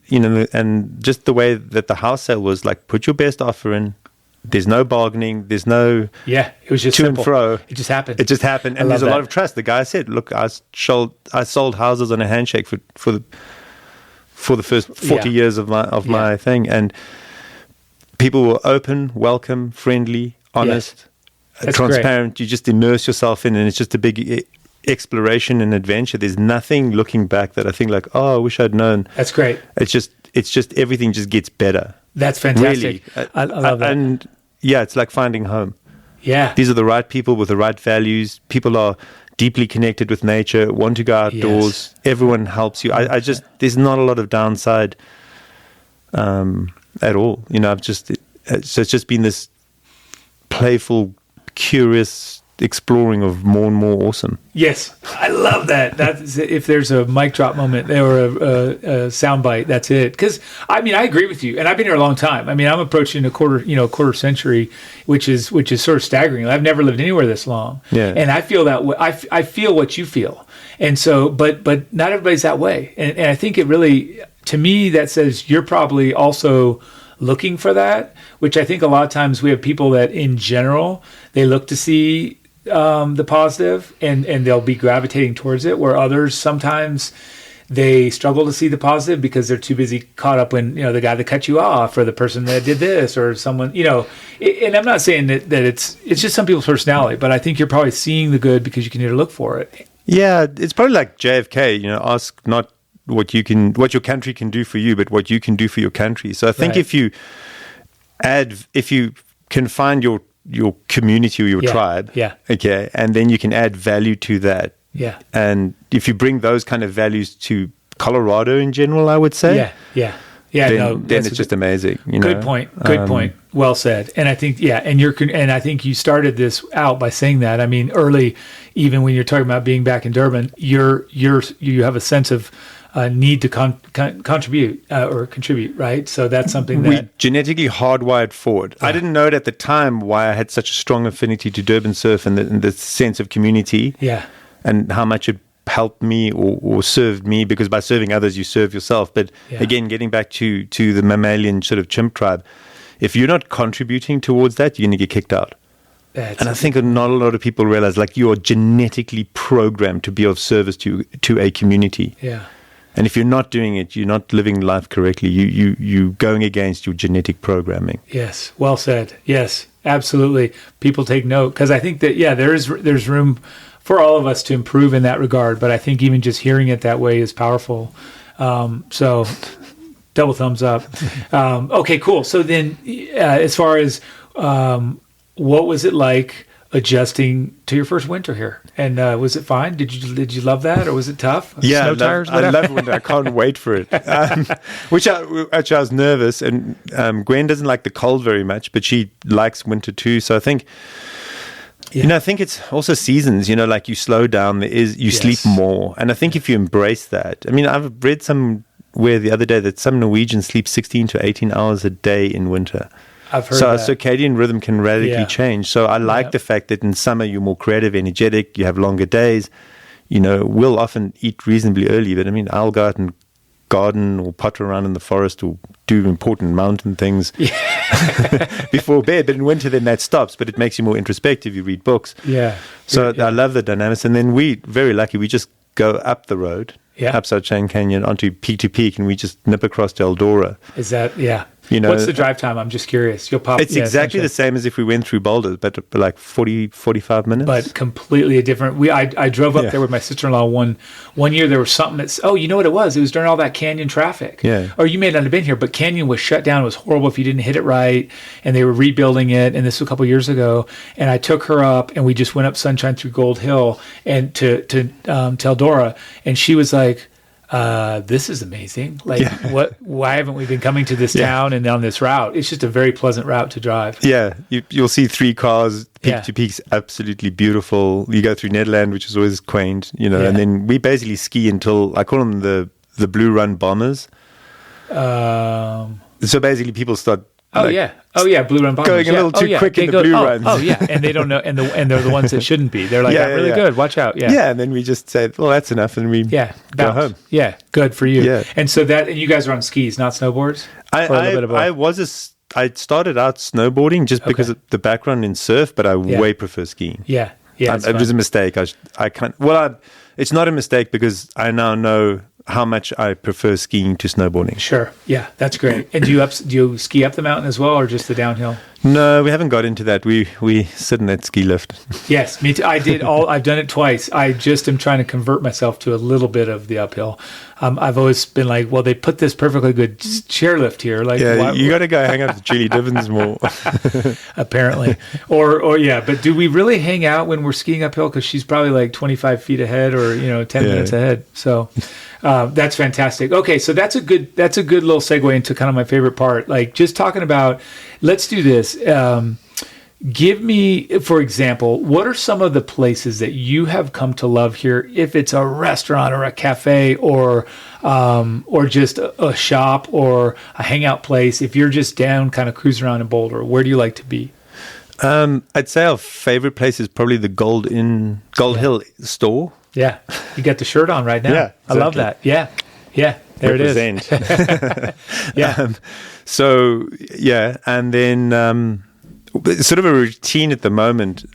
and just the way that the house sale was, like, put your best offer in. There's no bargaining. There's no it was just to simple. And fro. It just happened. And there's a lot of trust. The guy said, "Look, I sold houses on a handshake for the first 40 years of my thing," and people were open, welcome, friendly, honest. That's transparent. great. You just immerse yourself in, and it's just a big exploration and adventure. There's nothing looking back that I think like, oh, I wish I'd known. That's great. It's just everything just gets better. That's fantastic. Really. I love that. And it's like finding home. Yeah. These are the right people with the right values. People are deeply connected with nature, want to go outdoors. Yes. Everyone helps you. I just, there's not a lot of downside at all. So it's just been this playful, curious exploring of more and more awesome. Yes, I love that. That's if there's a mic drop moment or a sound bite, that's it. Because I mean, I agree with you, and I've been here a long time. I mean, I'm approaching a quarter century, which is sort of staggering. I've never lived anywhere this long, and I feel that way. I feel what you feel, and so, but not everybody's that way, and I think it really, to me, that says you're probably also looking for that, which I think a lot of times we have people that in general they look to see the positive and they'll be gravitating towards it, where others sometimes they struggle to see the positive because they're too busy caught up in the guy that cut you off or the person that did this or someone, and I'm not saying that it's just some people's personality, but I think you're probably seeing the good because you can look for it. Yeah, it's probably like JFK, ask not what your country can do for you, but what you can do for your country. So I think if you can find your community or your tribe, okay, and then you can add value to that. Yeah. And if you bring those kind of values to Colorado in general, I would say. Yeah. Then it's just amazing. Good point. Point. Well said. And I think, and I think you started this out by saying that. I mean, early, even when you're talking about being back in Durban, you have a sense of need to contribute or contribute, right? So that's something that we genetically hardwired forward. I didn't know it at the time why I had such a strong affinity to Durban surf and the sense of community. Yeah, and how much it helped me or served me, because by serving others you serve yourself. But again, getting back to the mammalian sort of chimp tribe, if you're not contributing towards that, you're going to get kicked out. I think not a lot of people realize, like, you are genetically programmed to be of service to a community. Yeah. And if you're not doing it, you're not living life correctly. You going against your genetic programming. Yes, well said. Yes, absolutely. People take note, because I think that there's room for all of us to improve in that regard. But I think even just hearing it that way is powerful. So, double thumbs up. Okay, cool. So then, as far as what was it like adjusting to your first winter here, and was it fine? Did you love that, or was it tough? Yeah, I love winter. I can't wait for it. Which I was nervous, and Gwen doesn't like the cold very much, but she likes winter too. So I think, I think it's also seasons. Like you slow down. You sleep more, and I think if you embrace that, I mean, I've read somewhere the other day that some Norwegians sleep 16 to 18 hours a day in winter. I've heard so that. Our circadian rhythm can radically change. So I like the fact that in summer you're more creative, energetic, you have longer days. We'll often eat reasonably early, but I mean, I'll go out and garden or potter around in the forest or do important mountain things before bed. But in winter, then that stops, but it makes you more introspective. You read books. Yeah. So I love the dynamics. And then we, very lucky, we just go up the road, up South Chain Canyon onto peak to peak, and we just nip across to Eldora. Is that, what's the drive time? I'm just curious. You'll pop. It's exactly the same as if we went through Boulder, but like 45 minutes. But completely a different. I drove up there with my sister-in-law one year. There was something that's. Oh, you know what it was? It was during all that canyon traffic. Yeah. Or you may not have been here, but canyon was shut down. It was horrible if you didn't hit it right, and they were rebuilding it. And this was a couple years ago. And I took her up, and we just went up Sunshine through Gold Hill and to Eldora, and she was like, this is amazing. Like, why haven't we been coming to this town and on this route? It's just a very pleasant route to drive. Yeah. You'll see 3 cars, peak to peak's absolutely beautiful. You go through Nederland, which is always quaint, and then we basically ski until, I call them the Blue Run Bombers. So basically people start Blue Run Bombers. Going a little too quick in the blue runs. And they don't know, and they're the ones that shouldn't be. They're like, really good, watch out. Yeah, and then we just say, well, that's enough, and we go home. Yeah, good for you. Yeah. And so and you guys are on skis, not snowboards? I started out snowboarding just because of the background in surf, but I way prefer skiing. Yeah. It was a mistake. I can't. Well, it's not a mistake because I now know how much I prefer skiing to snowboarding. Sure. Yeah, that's great. And do you ski up the mountain as well, or just the downhill? No, we haven't got into that. We sit in that ski lift. Yes, me too. I've done it twice. I just am trying to convert myself to a little bit of the uphill. I've always been like, well, they put this perfectly good chairlift here. Like, you got to go hang out with Julie Divins more. Apparently, But do we really hang out when we're skiing uphill? Because she's probably like 25 feet ahead, or 10 minutes ahead. So that's fantastic. Okay, so that's a good little segue into kind of my favorite part. Like, just talking about. Let's do this. Give me, for example, what are some of the places that you have come to love here? If it's a restaurant or a cafe or just a shop or a hangout place, if you're just down kind of cruising around in Boulder, where do you like to be? I'd say our favorite place is probably the Gold Hill store. Yeah, you got the shirt on right now. Yeah, I love that. Yeah, there Represent. it is. Yeah. So yeah, and then sort of a routine at the moment.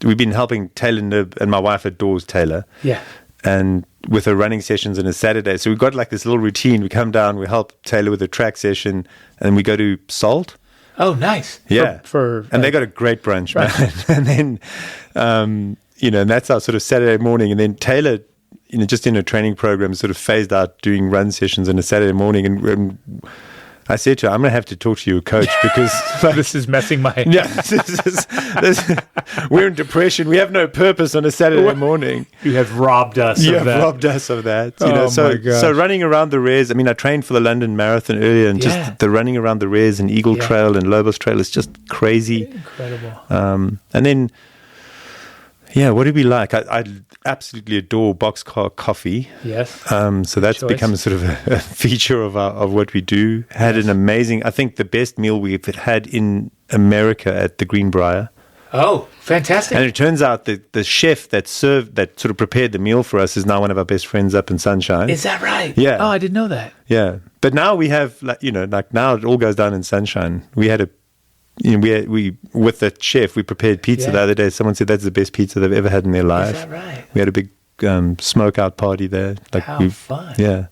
We've been helping Taylor Nib, and my wife adores Taylor. Yeah. And with her running sessions on a Saturday, so we've got like this little routine. We come down, we help Taylor with a track session, and we go to Salt. Oh, nice. Yeah. And they got a great brunch, right, man. And then, and that's our sort of Saturday morning. And then Taylor, just in her training program, sort of phased out doing run sessions on a Saturday morning. And I said to her, I'm going to have to talk to your coach because this is messing my head. Yeah, we're in depression. We have no purpose on a Saturday morning. You have robbed us of that. You have robbed us of that. My gosh. So running around the Res, I trained for the London Marathon earlier, and just the running around the Res and Eagle Trail and Lobos Trail is just crazy. Incredible. And then, what do we like? I absolutely adore boxcar coffee. Yes. So that's become sort of a feature of what we do. Had an amazing, I think the best meal we've had in America at the Greenbrier. Oh, fantastic. And it turns out that the chef that sort of prepared the meal for us is now one of our best friends up in Sunshine. Is that right? Yeah. Oh, I didn't know that. Yeah. But now we have, now it all goes down in Sunshine. We had we with the chef, we prepared pizza the other day. Someone said that's the best pizza they've ever had in their life. Is that right? We had a big smoke out party there. How fun. Yeah.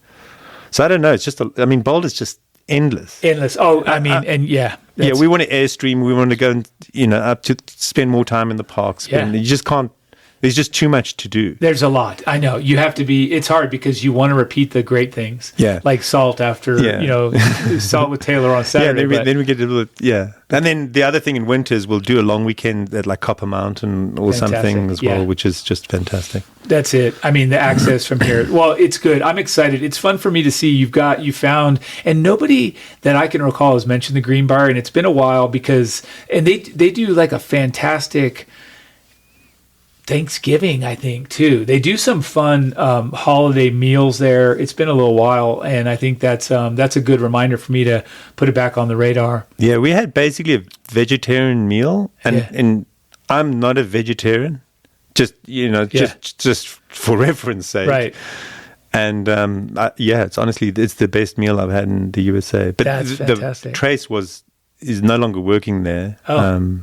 So I don't know. It's just, Boulder's just endless. Endless. Oh, We want to airstream. We want to go and, up to spend more time in the parks. Yeah. You just can't. There's just too much to do. There's a lot. I know. You have to be, it's hard because you want to repeat the great things. Yeah. Like Salt after, Salt with Taylor on Saturday. Then we get a little, And then the other thing in winters, we'll do a long weekend at like Copper Mountain or something as well, which is just fantastic. That's it. The access from here. Well, it's good. I'm excited. It's fun for me to see you found, and nobody that I can recall has mentioned the Greenbrier, and it's been a while and they do like a fantastic Thanksgiving, I think, too. They do some fun holiday meals there. It's been a little while, and I think that's a good reminder for me to put it back on the radar. Yeah, we had basically a vegetarian meal, and I'm not a vegetarian, just for reference sake. Right. And it's honestly, it's the best meal I've had in the USA. But that's fantastic. Trace is no longer working there. Oh.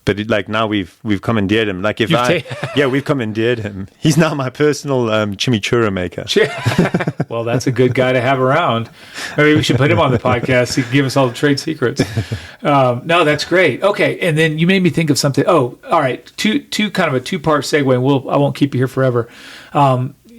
But now we've commandeered him. Like we've commandeered him. He's now my personal chimichurri maker. Well, that's a good guy to have around. Maybe we should put him on the podcast. He can give us all the trade secrets. No, that's great. Okay, and then you made me think of something. Oh, all right. Two kind of a two-part segue. I won't keep you here forever.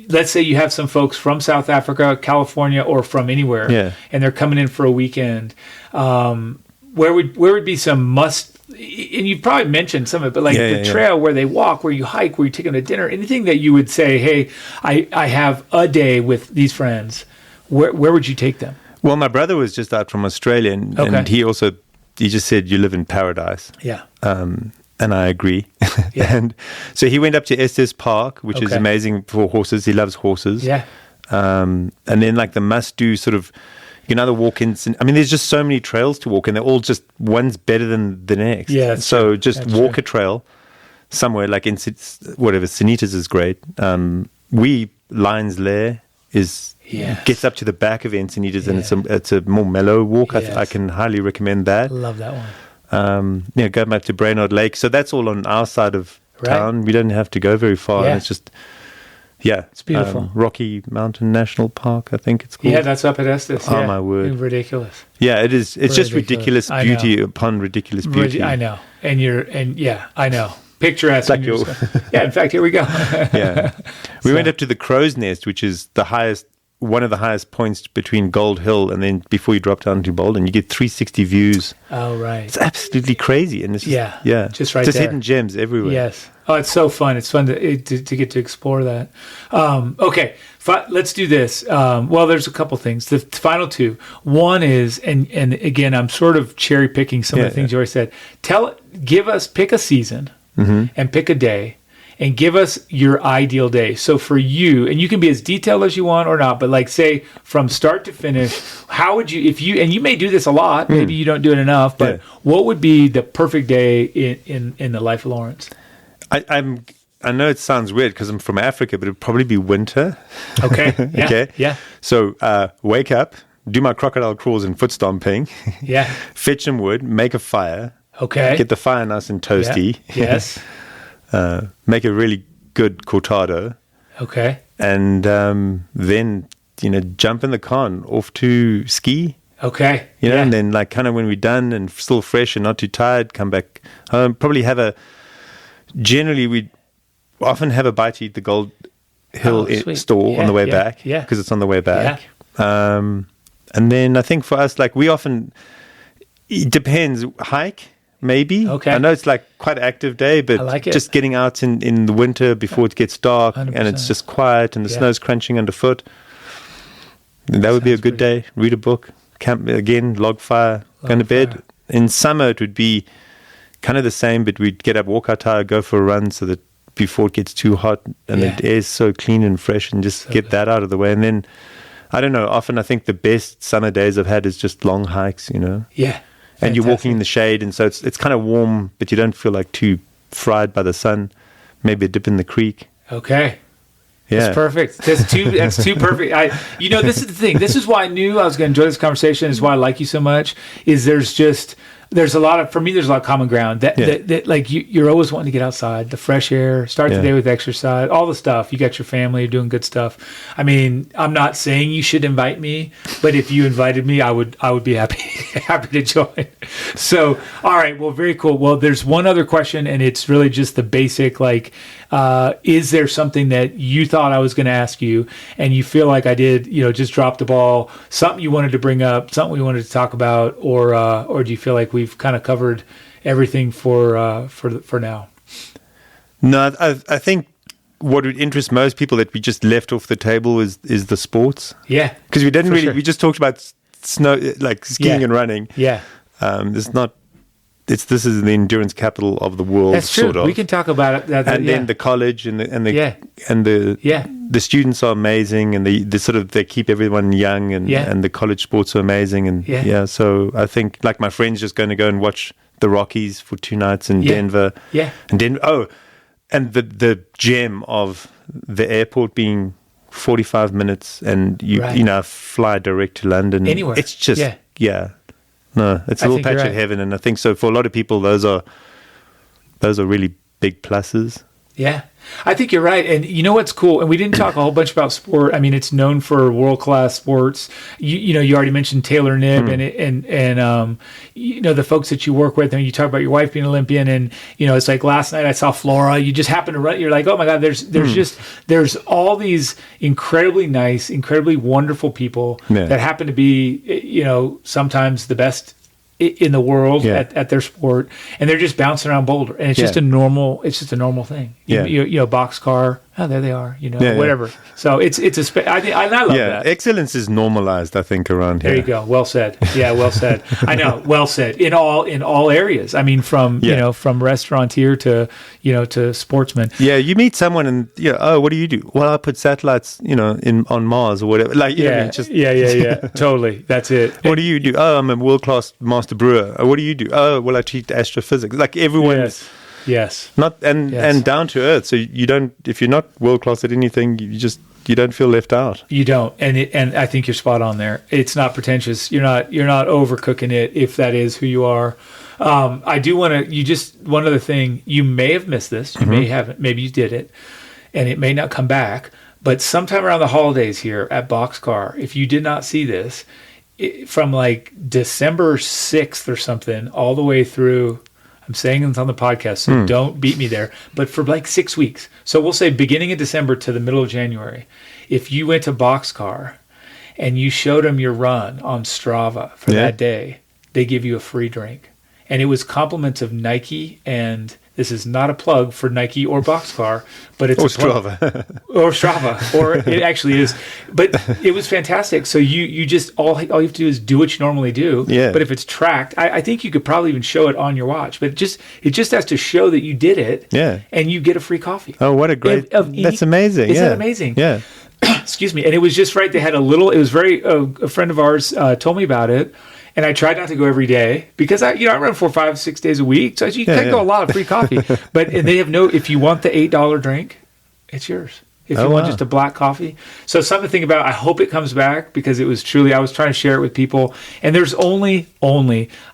Let's say you have some folks from South Africa, California, or from anywhere, and they're coming in for a weekend. Where would be some must? And you've probably mentioned some of it, but like the trail where they walk, where you hike, where you take them to dinner, anything that you would say, hey, I have a day with these friends, where would you take them? Well, my brother was just out from Australia, and he just said, you live in paradise. Yeah. And I agree. Yeah. And so he went up to Estes Park, which is amazing for horses. He loves horses. Yeah. And then like the must-do sort of, you can either walk in. There's just so many trails to walk, and they're all just one's better than the next. Yeah. So just walk a trail somewhere like in Sanitas is great. Lions Lair gets up to the back of Encinitas, and it's a more mellow walk. I can highly recommend that. Love that one. Go back to Brainerd Lake. So that's all on our side of town. We don't have to go very far. Yeah. And it's just. Yeah, it's beautiful. Rocky Mountain National Park, I think it's called. Yeah, that's up at Estes. Oh, my word. Ridiculous. Yeah, it is. It's just ridiculous beauty upon ridiculous beauty. I know. I know. Picturesque. Like in fact, here we go. Yeah. We went up to the Crow's Nest, which is one of the highest points between Gold Hill and then before you drop down to Boulder, and you get 360 views. Oh, right. It's absolutely crazy. And it's just, just right just there. hidden gems everywhere. Yes. Oh, it's so fun. It's fun to get to explore that. Okay, let's do this. Well, there's a couple things. The final two. One is, and again, I'm sort of cherry picking some of the things you already said. Pick a season and pick a day, and give us your ideal day. So for you, and you can be as detailed as you want or not, but like say from start to finish, how would you, and you may do this a lot, maybe you don't do it enough, but what would be the perfect day in the life of Lawrence? I know it sounds weird because I'm from Africa, but it'd probably be winter. Okay. Yeah. Okay. Yeah. So wake up, do my crocodile crawls and foot stomping. Yeah. Fetch some wood, make a fire. Okay. Get the fire nice and toasty. Yeah. Yes. Make a really good cortado. Okay. And then, jump in the car and off to ski. Okay. And then like kind of when we're done and still fresh and not too tired, come back home. Generally, we often have a bite to eat the Gold Hill store on the way back. Yeah. Because it's on the way back. Yeah. And then I think for us, like it depends, hike. Maybe. Okay. I know it's like quite an active day, but just getting out in the winter before it gets dark 100%. And it's just quiet and the snow's crunching underfoot. That would be a good day. Read a book, camp again, log fire, go to bed. In summer, it would be kind of the same, but we'd get up, walk our tire, go for a run so that before it gets too hot and the air is so clean and fresh and just get that out of the way. And then, I don't know, often I think the best summer days I've had is just long hikes, Yeah. And you're walking in the shade, and so it's kind of warm, but you don't feel like too fried by the sun. Maybe a dip in the creek. Okay. Yeah. That's perfect. That's too perfect. This is the thing. This is why I knew I was going to enjoy this conversation. Is why I like you so much. Is there's a lot of common ground that like you're always wanting to get outside, the fresh air, start the day with exercise, all the stuff. You got your family, you're doing good stuff. I mean, I'm not saying you should invite me, but if you invited me, I would be happy to join. So, all right, well, very cool. Well, there's one other question, and it's really just the basic, like, is there something that you thought I was going to ask you, and you feel like I did, just drop the ball, something you wanted to bring up, something we wanted to talk about, or do you feel like we've kind of covered everything for now? No, I think what would interest most people that we just left off the table is the sports. Yeah, because we didn't really. Sure. We just talked about snow, like skiing and running. Yeah, this is the endurance capital of the world. That's true. Sort of. We can talk about it. Then the college and the students are amazing, and they keep everyone young, and the college sports are amazing, and so I think like my friend's just going to go and watch the Rockies for 2 nights in Denver. Yeah, and then and the gem of the airport being 45 minutes, and you fly direct to London. Anywhere. It's just No, it's a little patch of heaven, and I think so for a lot of people, those are really big pluses. Yeah, I think you're right. And you know what's cool? And we didn't talk a whole bunch about sport. I mean, it's known for world-class sports. You already mentioned Taylor Knibb and the folks that you work with. And you talk about your wife being an Olympian, and it's like last night I saw Flora. You just happen to run. You're like, oh my God, there's all these incredibly nice, incredibly wonderful people that happen to be sometimes the best in the world at their sport, and they're just bouncing around Boulder, and it's just a normal thing. Boxcar. Oh, there they are. Whatever. So I love that. Excellence is normalized, I think, around here. There you go. Well said. Yeah, well said. I know. Well said. In all areas. I mean, from from restaurateur to sportsman. Yeah, you meet someone and what do you do? Well, I put satellites on Mars or whatever. Like Totally. That's it. What do you do? Oh, I'm a world-class master brewer. What do you do? Oh, well, I teach astrophysics. Like everyone. Yes. And down to earth. So you don't, if you're not world class at anything, you don't feel left out. You don't, and I think you're spot on there. It's not pretentious. You're not overcooking it if that is who you are. I do want to. One other thing. You may have missed this. You may haven't. Maybe you did it, and it may not come back. But sometime around the holidays here at Boxcar, if you did not see this, from like December 6th or something, all the way through. I'm saying this on the podcast, so don't beat me there. But for like 6 weeks, so we'll say beginning of December to the middle of January, if you went to Boxcar and you showed them your run on Strava for that day, they give you a free drink. And it was compliments of Nike and This is not a plug for Nike or Boxcar, but it's Or a plug. Strava. Or Strava, or it actually is. But it was fantastic. So you just all you have to do is do what you normally do. Yeah. But if it's tracked, I think you could probably even show it on your watch. But it just has to show that you did it. Yeah. And you get a free coffee. Oh, what a great! That's amazing. Isn't yeah. that amazing? Yeah. Excuse me. And it was just right. They had a little. It was very. A friend of ours told me about it. And I tried not to go every day because I run 4, 5, 6 days a week. So you can go a lot of free coffee. And they have if you want the $8 drink, it's yours. If you want just a black coffee. So something to think about. I hope it comes back because it was truly, I was trying to share it with people. And there's only,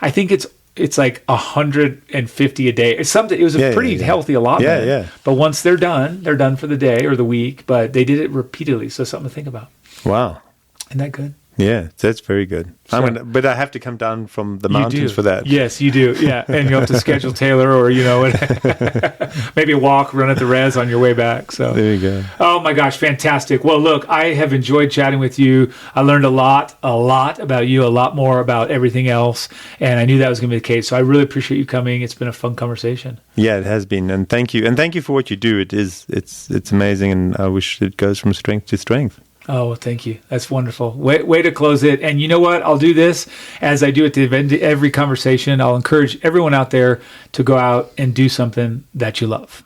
I think it's like 150 a day. It's something, it was a pretty healthy allotment. Yeah. But once they're done for the day or the week, but they did it repeatedly. So something to think about. Wow. Isn't that good? Yeah, that's very good. But I have to come down from the mountains for that. Yes, you do. Yeah, and you'll have to schedule Taylor, or maybe a walk, run at the res on your way back. So there you go. Oh my gosh, fantastic! Well, look, I have enjoyed chatting with you. I learned a lot about you, a lot more about everything else, and I knew that was going to be the case. So I really appreciate you coming. It's been a fun conversation. Yeah, it has been, and thank you for what you do. It's amazing, and I wish it goes from strength to strength. Oh, well, thank you. That's wonderful. Way to close it. And you know what? I'll do this as I do at the end of every conversation. I'll encourage everyone out there to go out and do something that you love.